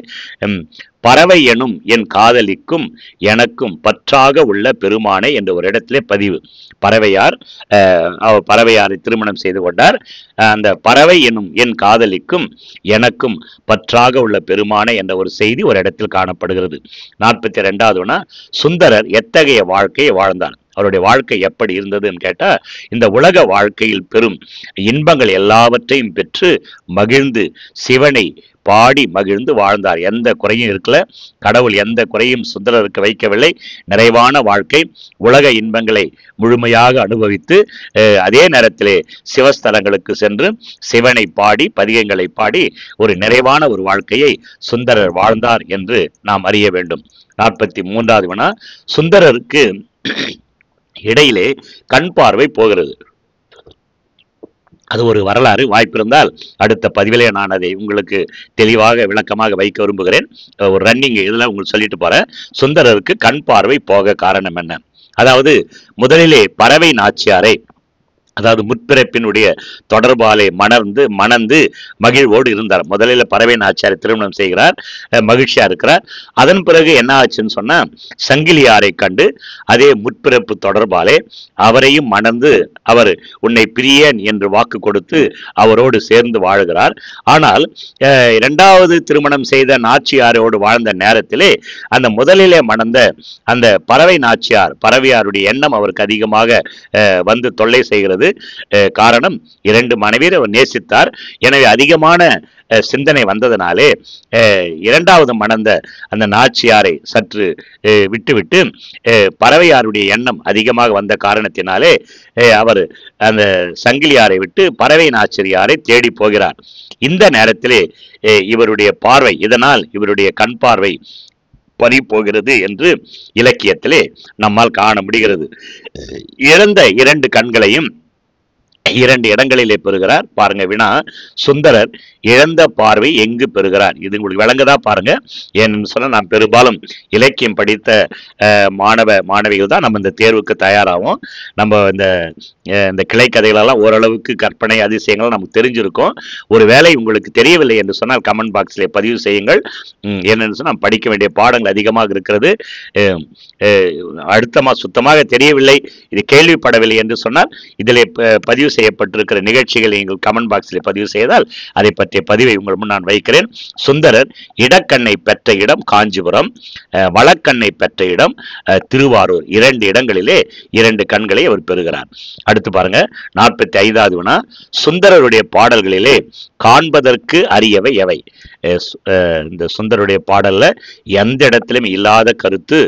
பறவை எனும் என் காதலிக்கும் எனக்கும் பற்றாக உள்ள பெருமானை என்ற ஒரு இடத்திலே பதிவு. பறவையாரை திருமணம் செய்து கொண்டார். அந்த பறவை எனும் என் காதலிக்கும் எனக்கும் பற்றாக உள்ள பெருமானை என்ற ஒரு செய்தி ஒரு இடத்தில் காணப்படுகிறது. 42வது சுந்தரர் எத்தகைய வாழ்க்கையை வாழ்ந்தார்? அவருடைய வாழ்க்கை எப்படி இருந்ததுன்னு கேட்டா, இந்த உலக வாழ்க்கையில் பெரும் இன்பங்கள் எல்லாவற்றையும் பெற்று மகிழ்ந்து சிவனை பாடி மகிழ்ந்து வாழ்ந்தார். எந்த குறையும் இருக்கல. கடவுள் எந்த குறையும் சுந்தரருக்கு வைக்கவில்லை. நிறைவான வாழ்க்கை, உலக இன்பங்களை முழுமையாக அனுபவித்து அதே நேரத்திலே சிவஸ்தலங்களுக்கு சென்று சிவனை பாடி பதிகங்களை பாடி ஒரு நிறைவான ஒரு வாழ்க்கையை சுந்தரர் வாழ்ந்தார் என்று நாம் அறிய வேண்டும். 43வது வினா. சுந்தரருக்கு இடையிலே கண் பார்வை போகிறது. அது ஒரு வரலாறு. வாய்ப்பிருந்தால் அடுத்த பதிவிலே நான் அதை உங்களுக்கு தெளிவாக விளக்கமாக வைக்க விரும்புகிறேன். ஒரு ரன்னிங் இதில் உங்களுக்கு சொல்லிட்டு போறேன். சுந்தரருக்கு கண் பார்வை போக காரணம் என்ன? அதாவது முதலிலே பறவை நாச்சியாரை, அதாவது முற்பிறப்பினுடைய தொடர்பாலே மணந்து மகிழ்வோடு இருந்தார். முதலில் பறவை நாச்சியாரை திருமணம் செய்கிறார், மகிழ்ச்சியா இருக்கிறார். அதன் பிறகு என்ன ஆச்சுன்னு சொன்னா, சங்கிலியாரை கண்டு அதே முற்பிறப்பு தொடர்பாலே அவரையும் மணந்து அவர் உன்னை பிரியன் என்று வாக்கு கொடுத்து அவரோடு சேர்ந்து வாழ்கிறார். ஆனால் 2வது திருமணம் செய்த நாச்சியாரோடு வாழ்ந்த நேரத்திலே அந்த முதலிலே மணந்த அந்த பறவை நாச்சியார், பறவையாருடைய எண்ணம் அவருக்கு அதிகமாக வந்து தொல்லை செய்கிறது. காரணம், 2 மனைவியரை அவர் நேசித்தார். எனவே அதிகமான சிந்தனை வந்ததனாலே 2வது மணந்த அந்த நாச்சியாரை சற்று விட்டுவிட்டு பறவையாருடைய எண்ணம் அதிகமாக வந்த காரணத்தினாலே அவர் அந்த சங்கிலியாரை விட்டு பறவை நாச்சியாரை தேடி போகிறார். இந்த நேரத்திலே இவருடைய பார்வை, இதனால் இவருடைய கண் பார்வை பறி போகிறது என்று இலக்கியத்திலே நம்மால் காண முடிகிறது. இறந்த 2 கண்களையும் 2 இடங்களிலே பெறுகிறார். பாருங்க வினா. சுந்தரர் இழந்த பார்வை எங்கு பெறுகிறார்? இது உங்களுக்கு விளங்குதா பாருங்க. ஏன்னு சொன்னா, நான் பெரும்பாலும் இலக்கியம் படித்த மாணவிகள் தான் நம்ம இந்த தேர்வுக்கு தயாராகும். நம்ம இந்த கிளை கதைகளெல்லாம் ஓரளவுக்கு கற்பனை அதிசயங்கள் நமக்கு தெரிஞ்சிருக்கும். ஒருவேளை உங்களுக்கு தெரியவில்லை என்று சொன்னால் கமெண்ட் பாக்ஸிலே பதிவு செய்யுங்கள். என்னன்னு சொன்னால், படிக்க வேண்டிய பாடங்கள் அதிகமாக இருக்கிறது. அழுத்தமாக சுத்தமாக தெரியவில்லை, இது கேள்விப்படவில்லை என்று சொன்னால் இதிலே பதிவு செய்யப்பட்டிருக்கிற நிகழ்ச்சிகளை நீங்கள் கமெண்ட் பாக்ஸில் பதிவு செய்தால் அதை பற்றிய பதிவை உங்கள் முன் நான் வைக்கிறேன். சுந்தரர் இடக்கண்ணை பெற்ற இடம் காஞ்சிபுரம், வழக்கண்ணை பெற்ற இடம் திருவாரூர். 2 இடங்களிலே 2 கண்களை அவர் பெறுகிறார். அடுத்து பாருங்க 45வது வினா. சுந்தரருடைய பாடல்களிலே காண்பதற்கு அரியவை எவை? இந்த சுந்தரருடைய பாடல்ல எந்த இடத்திலும் இல்லாத கருத்து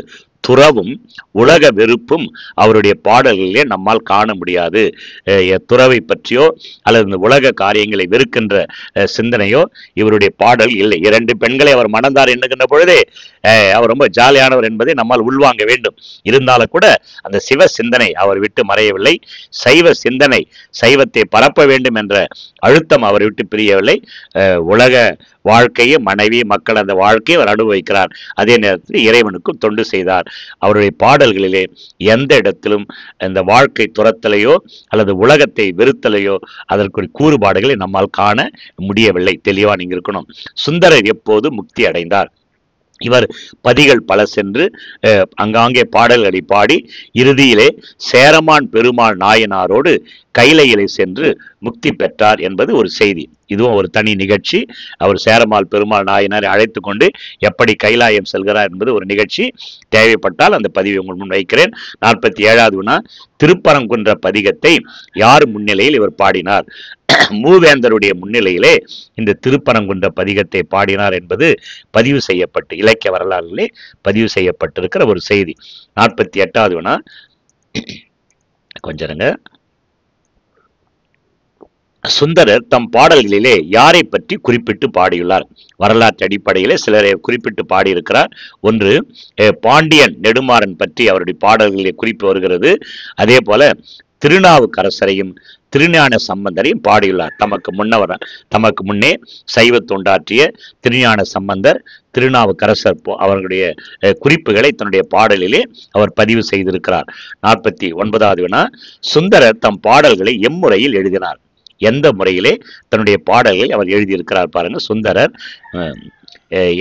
துறவும் உலக வெறுப்பும் அவருடைய பாடல்களிலே நம்மால் காண முடியாது. துறவை பற்றியோ அல்லது இந்த உலக காரியங்களை வெறுக்கின்ற சிந்தனையோ இவருடைய பாடல் இல்லை. 2 பெண்களை அவர் மணந்தார் என்கின்ற பொழுதே அவர் ரொம்ப ஜாலியானவர் என்பதை நம்மால் உள்வாங்க வேண்டும். இருந்தாலும் கூட அந்த சிவ சிந்தனை அவர் விட்டு மறையவில்லை. சைவ சிந்தனை, சைவத்தை பரப்ப வேண்டும் என்ற அழுத்தம் அவரை விட்டு பிரியவில்லை. உலக வாழ்க்கையை, மனைவி மக்கள் அந்த வாழ்க்கையை அவர் அனுபவிக்கிறார். அதே நேரத்தில் இறைவனுக்கும் தொண்டு செய்தார். அவருடைய பாடல்களிலே எந்த இடத்திலும் இந்த வாழ்க்கை துரத்தலையோ அல்லது உலகத்தை வெறுத்தலையோ அதற்கு கூறுபாடுகளை நம்மால் காண முடியவில்லை. தெளிவா நீங்க இருக்கணும். சுந்தரர் எப்போது முக்தி அடைந்தார்? இவர் பதிகள் பல சென்று அங்காங்கே பாடல்களை பாடி இறுதியிலே சேரமான் பெருமாள் நாயனாரோடு கைலையிலே சென்று முக்தி பெற்றார் என்பது ஒரு செய்தி. இதுவும் ஒரு தனி நிகழ்ச்சி. அவர் சேரமால் பெருமாள் நாயனாரை அழைத்து கொண்டு எப்படி கைலாயம் செல்கிறார் என்பது ஒரு நிகழ்ச்சி. தேவைப்பட்டால் அந்த பதிவை உங்கள் முன் வைக்கிறேன். 47வது வினா, திருப்பரங்குன்ற பதிகத்தை யார் முன்னிலையில் இவர் பாடினார்? மூவேந்தருடைய முன்னிலையிலே இந்த திருப்பரங்குன்ற பதிகத்தை பாடினார் என்பது பதிவு செய்யப்பட்டு இலக்கிய வரலாறுகளே பதிவு செய்யப்பட்டிருக்கிற ஒரு செய்தி. 48வது வினா, கொஞ்சங்க, சுந்தரர் தம் பாடல்களிலே யாரை பற்றி குறிப்பிட்டு பாடியுள்ளார்? வரலாற்று அடிப்படையிலே சிலரை குறிப்பிட்டு பாடியிருக்கிறார். ஒன்று, பாண்டியன் நெடுமாறன் பற்றி அவருடைய பாடல்களிலே குறிப்பு வருகிறது. அதே போல திருநாவுக்கரசரையும் திருஞான சம்பந்தரையும் பாடியுள்ளார். தமக்கு முன்னே சைவ தொண்டாற்றிய திருஞான சம்பந்தர், திருநாவுக்கரசர் அவர்களுடைய குறிப்புகளை தன்னுடைய பாடலிலே அவர் பதிவு செய்திருக்கிறார். 49வது வினா, சுந்தரர் தம் பாடல்களை எம்முறையில் எழுதினார்? எந்த முறையிலே தன்னுடைய பாடல்களை அவர் எழுதியிருக்கிறார் பாருங்க. சுந்தரர்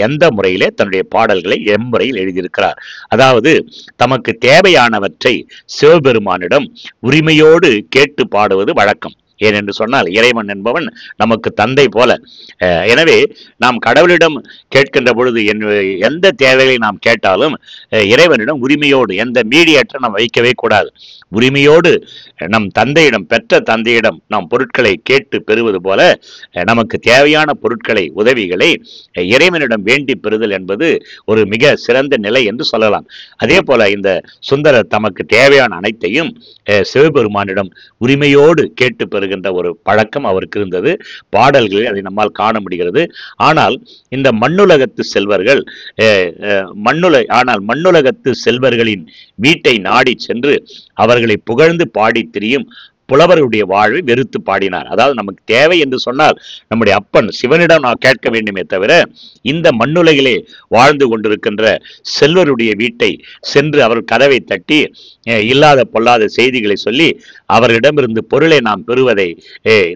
எந்த முறையிலே தன்னுடைய பாடல்களை எம்முறையில் எழுதியிருக்கிறார்? அதாவது தமக்கு தேவையானவற்றை சிவபெருமானிடம் உரிமையோடு கேட்டு பாடுவது வழக்கம். ஏனென்று சொன்னால் இறைவன் என்பவன் நமக்கு தந்தை போல. எனவே நாம் கடவுளிடம் கேட்கின்ற பொழுது எந்த தேவைகளை நாம் கேட்டாலும் இறைவனிடம் உரிமையோடு, எந்த மீடியேட்டர் நாம் வைக்கவே கூடாது. உரிமையோடு நம் தந்தையிடம், பெற்ற தந்தையிடம் நாம் பொருட்களை கேட்டு பெறுவது போல நமக்கு தேவையான பொருட்களை, உதவிகளை இறைவனிடம் வேண்டி பெறுதல் என்பது ஒரு மிக சிறந்த நிலை என்று சொல்லலாம். அதே போல இந்த சுந்தரர் தமக்கு தேவையான அனைத்தையும் சிவபெருமானிடம் உரிமையோடு கேட்டு பெறுகின்ற ஒரு பழக்கம் அவருக்கு இருந்தது. பாடல்களில் அதை நம்மால் காண முடிகிறது. ஆனால் இந்த மண்ணுலகத்து செல்வர்கள் மண்ணுலகத்து செல்வர்களின் வீட்டை நாடி சென்று அவர்களை புகழ்ந்து பாடி திரியும் புலவர்களுடைய வாழ்வை வெறுத்து பாடினார். அதாவது நமக்கு தேவை என்று சொன்னால் நம்முடைய அப்பன் சிவனிடம் நான் கேட்க வேண்டுமே தவிர இந்த மண்ணுலகிலே வாழ்ந்து கொண்டிருக்கின்ற செல்வருடைய வீட்டை சென்று அவர் கதவை தட்டி இல்லாத பொல்லாத செய்திகளை சொல்லி அவரிடமிருந்து பொருளை நாம் பெறுவதை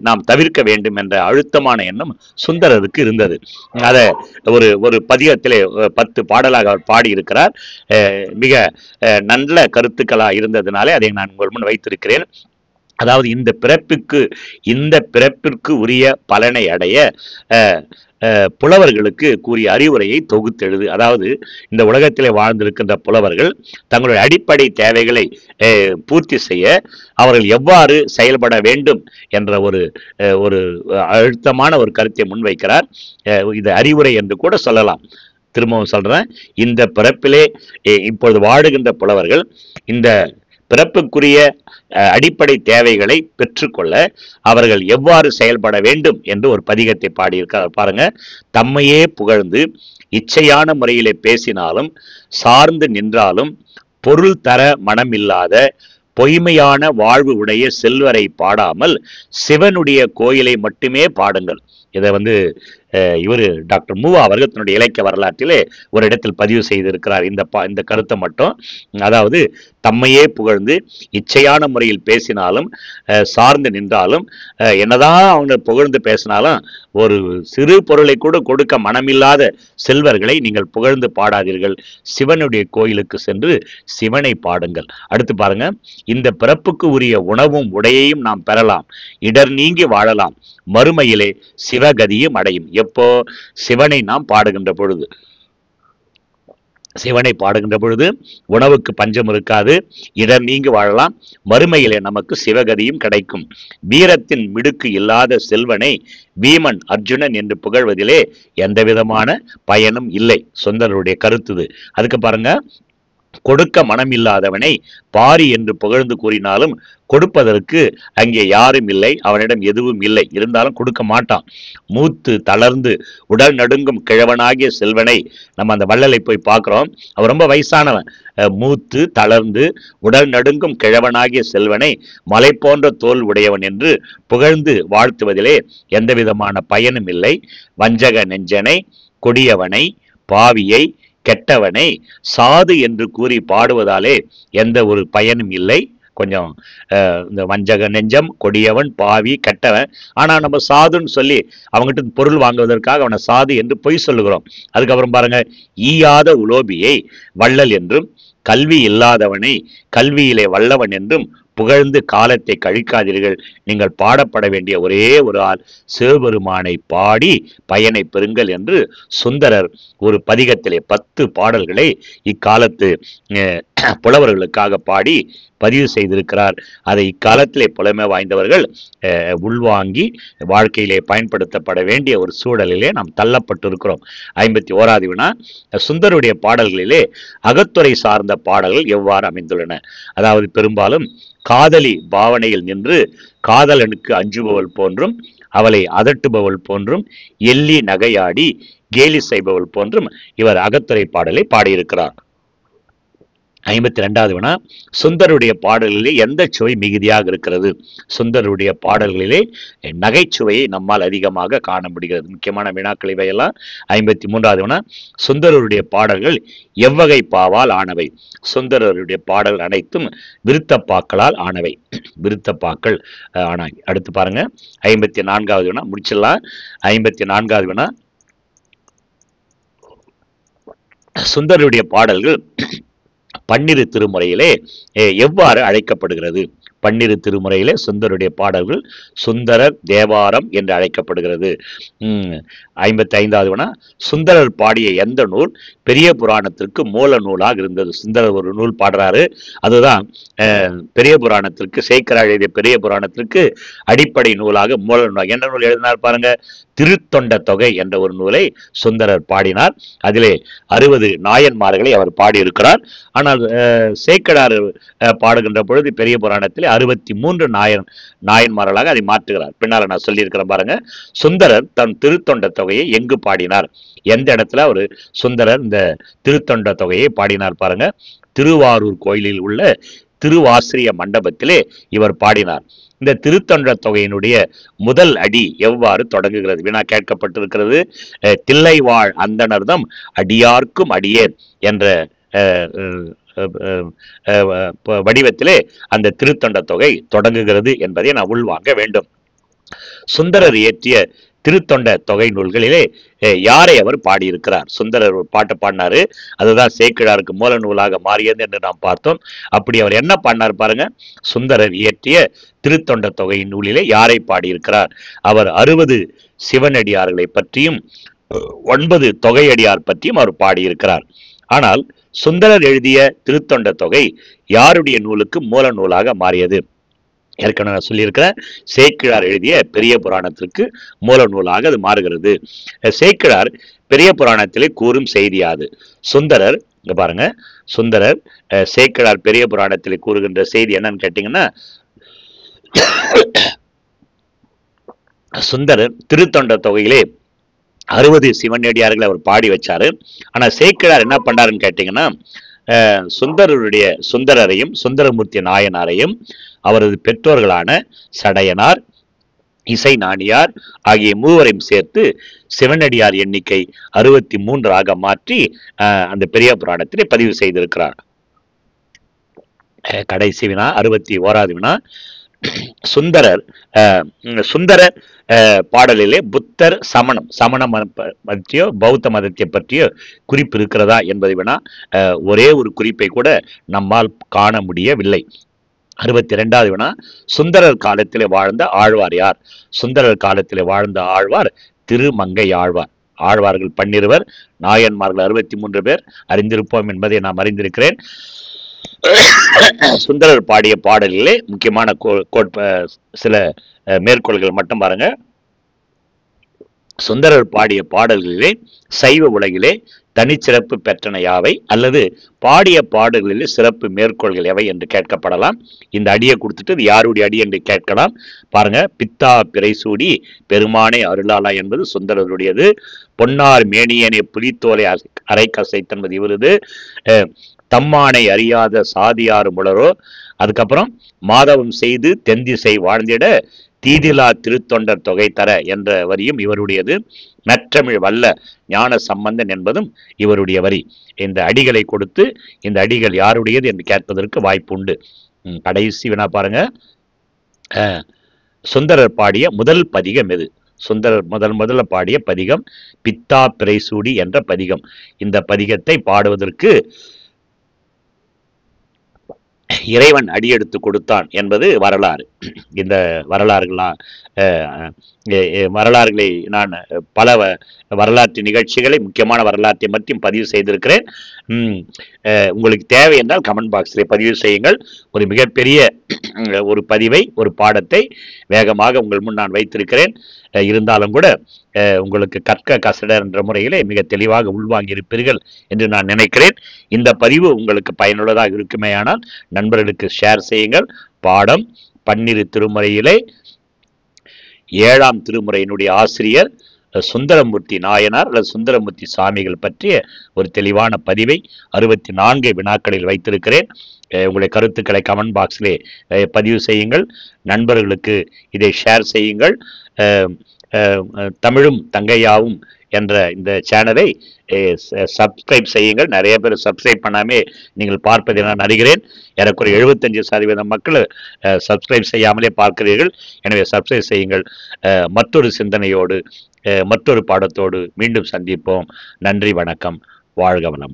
நாம் தவிர்க்க வேண்டும் என்ற அழுத்தமான எண்ணம் சுந்தரருக்கு இருந்தது. அதை ஒரு பதிகத்திலே 10 பாடலாக அவர் பாடியிருக்கிறார். மிக நல்ல கருத்துக்களாக இருந்ததுனாலே அதை நான் உங்கள் முன் வைத்திருக்கிறேன். அதாவது இந்த பிறப்பிற்கு உரிய பலனை அடைய புலவர்களுக்கு கூறிய அறிவுரையை தொகுத்தெழுது. அதாவது இந்த உலகத்திலே வாழ்ந்திருக்கின்ற புலவர்கள் தங்களுடைய அடிப்படை தேவைகளை பூர்த்தி செய்ய அவர்கள் எவ்வாறு செயல்பட வேண்டும் என்ற ஒரு அழுத்தமான ஒரு கருத்தை முன்வைக்கிறார். இது அறிவுரை என்று கூட சொல்லலாம். திரும்பவும் சொல்றேன், இந்த பிறப்பிலே இப்பொழுது வாழுகின்ற புலவர்கள் இந்த பிறப்புக்குரிய அடிப்படை தேவைகளை பெற்றுக்கொள்ள அவர்கள் எவ்வாறு செயல்பட வேண்டும் என்று ஒரு பதிகத்தை பாடியிருக்கிறார் பாருங்க. தம்மையே புகழ்ந்து இச்சையான முறையிலே பேசினாலும் சார்ந்து நின்றாலும் பொருள் தர மனமில்லாத பொய்மையான வாழ்வு உடைய செல்வரை பாடாமல் சிவனுடைய கோயிலை மட்டுமே பாடுங்கள். இதை இவர் டாக்டர் மூவா அவர்கள் தன்னுடைய இலக்கிய வரலாற்றிலே ஒரு இடத்தில் பதிவு செய்திருக்கிறார் இந்த கருத்தை மட்டும். அதாவது தம்மையே புகழ்ந்து இச்சையான முறையில் பேசினாலும் சார்ந்து நின்றாலும் என்னதான் அவங்க புகழ்ந்து பேசினாலும் ஒரு சிறு பொருளை கூட கொடுக்க மனமில்லாத செல்வர்களை நீங்கள் புகழ்ந்து பாடாதீர்கள். சிவனுடைய கோயிலுக்கு சென்று சிவனை பாடுங்கள். அடுத்து பாருங்க, இந்த பிறப்புக்கு உரிய உணவும் உடையையும் நாம் பெறலாம், இடர் நீங்கி வாழலாம், மறுமையிலே சிவகதியும் அடையும். எப்போ? சிவனை நாம் பாடுகின்ற பொழுது. சிவனை பாடுகின்ற பொழுது உணவுக்கு பஞ்சம் இருக்காது, இடர் நீங்கி வாழலாம், மறுமையிலே நமக்கு சிவகதியும் கிடைக்கும். வீரத்தின் மிடுக்கு இல்லாத செல்வனை வீமன் அர்ஜுனன் என்று புகழ்வதிலே எந்த விதமான பயனும் இல்லை. சுந்தரருடைய கருத்துது. அதுக்கு பாருங்க, கொடுக்க மனமில்லாதவனை பாரி என்று புகழ்ந்து கூறினாலும் கொடுப்பதற்கு அங்கே யாரும் இல்லை, அவனிடம் எதுவும் இல்லை, இருந்தாலும் கொடுக்க மாட்டான். மூத்து தளர்ந்து உடல் நடுங்கும் கிழவனாகிய செல்வனை நம்ம அந்த வள்ளலை போய் பார்க்கிறோம். அவர் ரொம்ப வயசானவன். மூத்து தளர்ந்து உடல் நடுங்கும் கிழவனாகிய செல்வனை மலை போன்ற தோல் உடையவன் என்று புகழ்ந்து வாழ்த்துவதிலே எந்த விதமான பயனும் இல்லை. வஞ்சக நெஞ்சனை, கொடியவனை, பாவியை, கெட்டவனை சாது என்று கூறி பாடுவதாலே எந்த ஒரு பயனும் இல்லை. கொஞ்சம் இந்த வஞ்சக நெஞ்சம், கொடியவன், பாவி, கெட்டவன். ஆனா நம்ம சாதுன்னு சொல்லி அவங்ககிட்ட பொருள் வாங்குவதற்காக அவனை சாது என்று பொய் சொல்லுகிறோம். அதுக்கப்புறம் பாருங்க, ஈயாத உலோபியை வள்ளல் என்றும் கல்வி இல்லாதவனை கல்வியிலே வல்லவன் என்றும் புகழ்ந்து காலத்தை கழிக்காதீர்கள். நீங்கள் பாடப்பட வேண்டிய ஒரே ஒரு ஆள் சிவபெருமானை பாடி பயனை பெறுங்கள் என்று சுந்தரர் ஒரு பதிகத்திலே 10 பாடல்களை இக்காலத்து புலவர்களுக்காக பாடி பதிவு செய்திருக்கிறார். அதை இக்காலத்திலே புலமை வாய்ந்தவர்கள் உள்வாங்கி வாழ்க்கையிலே பயன்படுத்தப்பட வேண்டிய ஒரு சூழலிலே நாம் தள்ளப்பட்டிருக்கிறோம். 51வது வினா, சுந்தருடைய பாடல்களிலே அகத்துறை சார்ந்த பாடல்கள் எவ்வாறு அமைந்துள்ளன? அதாவது பெரும்பாலும் காதலி பாவனையில் நின்று காதலனுக்கு அஞ்சுபவள் போன்றும் அவளை அதட்டுபவள் போன்றும் எள்ளி நகையாடி கேலி செய்பவள் போன்றும் இவர் அகத்துறை பாடலை பாடியிருக்கிறார். 52வது வினா, சுந்தருடைய பாடல்களிலே எந்த சுவை மிகுதியாக இருக்கிறது? சுந்தருடைய பாடல்களிலே நகைச்சுவையை நம்மால் அதிகமாக காண முடிகிறது. முக்கியமான வினாக்கள் இவையெல்லாம். 53வது வினா, சுந்தரருடைய பாடல்கள் எவ்வகை பாவால் ஆனவை? சுந்தரருடைய பாடல்கள் அனைத்தும் விருத்தப்பாக்களால் ஆனவை. விருத்தப்பாக்கள் ஆனாய். அடுத்து பாருங்க, 54வது வினா முடிச்சிடலாம். 54வது வினா, சுந்தருடைய பாடல்கள் பன்னிரு திருமுறையிலே எவ்வாறு அழைக்கப்படுகிறது? பன்னிரு திருமுறையிலே சுந்தருடைய பாடல்கள் சுந்தரர் தேவாரம் என்று அழைக்கப்படுகிறது. 55வது வினா, சுந்தரர் பாடிய எந்த நூல் பெரிய புராணத்திற்கு மூல நூலாக இருந்தது? சுந்தரர் ஒரு நூல் பாடுறாரு, அதுதான் பெரிய புராணத்திற்கு, சேக்கரார் எழுதிய பெரிய புராணத்திற்கு அடிப்படை நூலாக மூல நூலாக. என்ன நூல் எழுதினார் பாருங்க? திருத்தொண்ட தொகை என்ற ஒரு நூலை சுந்தரர் பாடினார். அதிலே 60 நாயன்மார்களை அவர் பாடியிருக்கிறார். ஆனால் சேக்கடார் பாடுகின்ற பொழுது பெரிய புராணத்திலே 63 நாயன்மார்களாக அதை மாற்றுகிறார். பின்னால் நான் சொல்லியிருக்கிறேன் பாருங்க. சுந்தரர் தன் திருத்தொண்ட தொகையை எங்கு பாடினார்? எந்த இடத்துல ஒரு சுந்தரர் இந்த திருத்தொண்ட தொகையை பாடினார் பாருங்க? திருவாரூர் கோயிலில் உள்ள திருவாசிரிய மண்டபத்திலே இவர் பாடினார். இந்த திருத்தொண்ட தொகையினுடைய முதல் அடி எவ்வாறு தொடங்குகிறது? வினா கேட்கப்பட்டிருக்கிறது. தில்லைவாழ் அந்தணர்தம் அடியார்க்கும் அடியேன் என்ற வடிவத்திலே அந்த திருத்தொண்ட தொகை தொடங்குகிறது என்பதை நான் உள்வாங்க வேண்டும். சுந்தரர் இயற்றிய திருத்தொண்ட தொகை நூல்களிலே யாரை அவர் பாடியிருக்கிறார்? சுந்தரர் ஒரு பாட்டை பாடினாரு, அதுதான் சேக்கிழாருக்கு மூல நூலாக மாறியது என்று நாம் பார்த்தோம். அப்படி அவர் என்ன பாடினார் பாருங்க? சுந்தரர் இயற்றிய திருத்தொண்ட தொகை நூலிலே யாரை பாடியிருக்கிறார்? அவர் 60 சிவனடியார்களை பற்றியும் 9 தொகையடியார் பற்றியும் அவர் பாடியிருக்கிறார். ஆனால் சுந்தரர் எழுதிய திருத்தொண்ட தொகை யாருடைய நூலுக்கு மூல நூலாக மாறியது? ஏற்கனவே சொல்லியிருக்கிறேன், சேக்கிழார் எழுதிய பெரிய புராணத்திற்கு மூல நூலாக அது மாறுகிறது. சேக்கிழார் பெரிய புராணத்திலே கூறும் செய்தியாது. சுந்தரர் இங்க பாருங்க, சுந்தரர் சேக்கிழார் பெரிய புராணத்திலே கூறுகின்ற செய்தி என்னன்னு கேட்டீங்கன்னா, சுந்தரர் திருத்தொண்ட தொகையிலே 60 சிவனடியார்களை அவர் பாடி வச்சாரு. ஆனா சேக்கிழார் என்ன பண்ணாருன்னு கேட்டீங்கன்னா, சுந்தரரையும் சுந்தரமூர்த்தி நாயனாரையும் அவரது பெற்றோர்களான சடையனார், இசை நாணியார் ஆகிய மூவரையும் சேர்த்து சிவனடியார் எண்ணிக்கை 63 மாற்றி அந்த பெரிய புராணத்திலே பதிவு செய்திருக்கிறார். கடைசி வினா, 61வது வினா, சுந்தர பாடலிலே புத்தர் சமண பற்றியோ பௌத்த மதத்தை பற்றியோ குறிப்பு இருக்கிறதா என்பதை வினா ஒரே ஒரு குறிப்பை கூட நம்மால் காண முடியவில்லை. 62வது வினா, சுந்தரர் காலத்திலே வாழ்ந்த ஆழ்வார் யார்? சுந்தரர் காலத்திலே வாழ்ந்த ஆழ்வார் திருமங்கை ஆழ்வார். ஆழ்வார்கள் 12, நாயன்மார்கள் 63 பேர் அறிந்திருப்போம் என்பதை நான் அறிந்திருக்கிறேன். சுந்தரர் பாடிய பாடலிலே முக்கியமான சில மேற்கோள்கள் மட்டும் பாருங்க. சுந்தரர் பாடிய பாடல்களிலே சைவ உலகிலே தனிச்சிறப்பு பெற்றன யாவை, அல்லது பாடிய பாடல்களிலே சிறப்பு மேற்கோள்கள் எவை என்று கேட்கப்படலாம். இந்த அடியை கொடுத்துட்டு இது யாருடைய அடி என்று கேட்கலாம். பாருங்க, பித்தா பிறைசூடி பெருமானே அருளாளா என்பது சுந்தரருடையது. பொன்னார் மேனியனே புலித்தோலை அரை கசைத்தன்பது இவரது. தம்மானை அறியாத சாதியாறு முளரோ. அதுக்கப்புறம் மாதவம் செய்து தென்திசை வாழ்ந்திட தீதிலா திருத்தொண்டர் தொகை தர என்ற வரியும் இவருடையது. நற்றமிழ் வல்ல ஞான சம்பந்தன் என்பதும் இவருடைய வரி. இந்த அடிகளை கொடுத்து இந்த அடிகள் யாருடையது என்று கேட்பதற்கு வாய்ப்பு உண்டு. கடைசி வினா பாருங்க. சுந்தரர் பாடிய முதல் பதிகம் எது? சுந்தரர் முதல்ல பாடிய பதிகம் பித்தா பிறைசூடி என்ற பதிகம். இந்த பதிகத்தை பாடுவதற்கு இறைவன் அடியெடுத்து கொடுத்தான் என்பது வரலாறு. இந்த வரலாறுகளை நான் பல வரலாற்று நிகழ்ச்சிகளை, முக்கியமான வரலாற்றை மட்டும் பதிவு செய்திருக்கிறேன். உங்களுக்கு தேவை என்றால் கமெண்ட் பாக்ஸில் பதிவு செய்யுங்கள். ஒரு மிகப்பெரிய ஒரு பதிவை, ஒரு பாடத்தை வேகமாக உங்கள் முன் நான் வைத்திருக்கிறேன். இருந்தாலும் கூட உங்களுக்கு கற்க கசடர் என்ற முறையிலே மிக தெளிவாக உள்வாங்கி இருப்பீர்கள் என்று நான் நினைக்கிறேன். இந்த பதிவு உங்களுக்கு பயனுள்ளதாக இருக்குமேயானால் நண்பர்களுக்கு ஷேர் செய்யுங்கள். பாடம் 12 திருமுறையிலே 7ஆம் திருமுறையினுடைய ஆசிரியர் சுந்தரமூர்த்தி நாயனார் அல்லது சுந்தரமூர்த்தி சாமிகள் பற்றிய ஒரு தெளிவான பதிவை 64 வினாக்களில் வைத்திருக்கிறேன். உங்களுடைய கருத்துக்களை கமெண்ட் பாக்ஸிலே பதிவு செய்யுங்கள். நண்பர்களுக்கு இதை ஷேர் செய்யுங்கள். தமிழும் தங்கையாவும் என்ற இந்த சேனலை சப்ஸ்கிரைப் செய்யுங்கள். நிறைய பேர் சப்ஸ்கிரைப் பண்ணாமே நீங்கள் பார்ப்பதை நான் அறிகிறேன். ஏறக்குறைய 75% மக்கள் சப்ஸ்கிரைப் செய்யாமலே பார்க்கிறீர்கள். எனவே சப்ஸ்கிரைப் செய்யுங்கள். மற்றொரு சிந்தனையோடு, மற்றொரு பாடத்தோடு மீண்டும் சந்திப்போம். நன்றி, வணக்கம், வாழ்க வளமுடன்.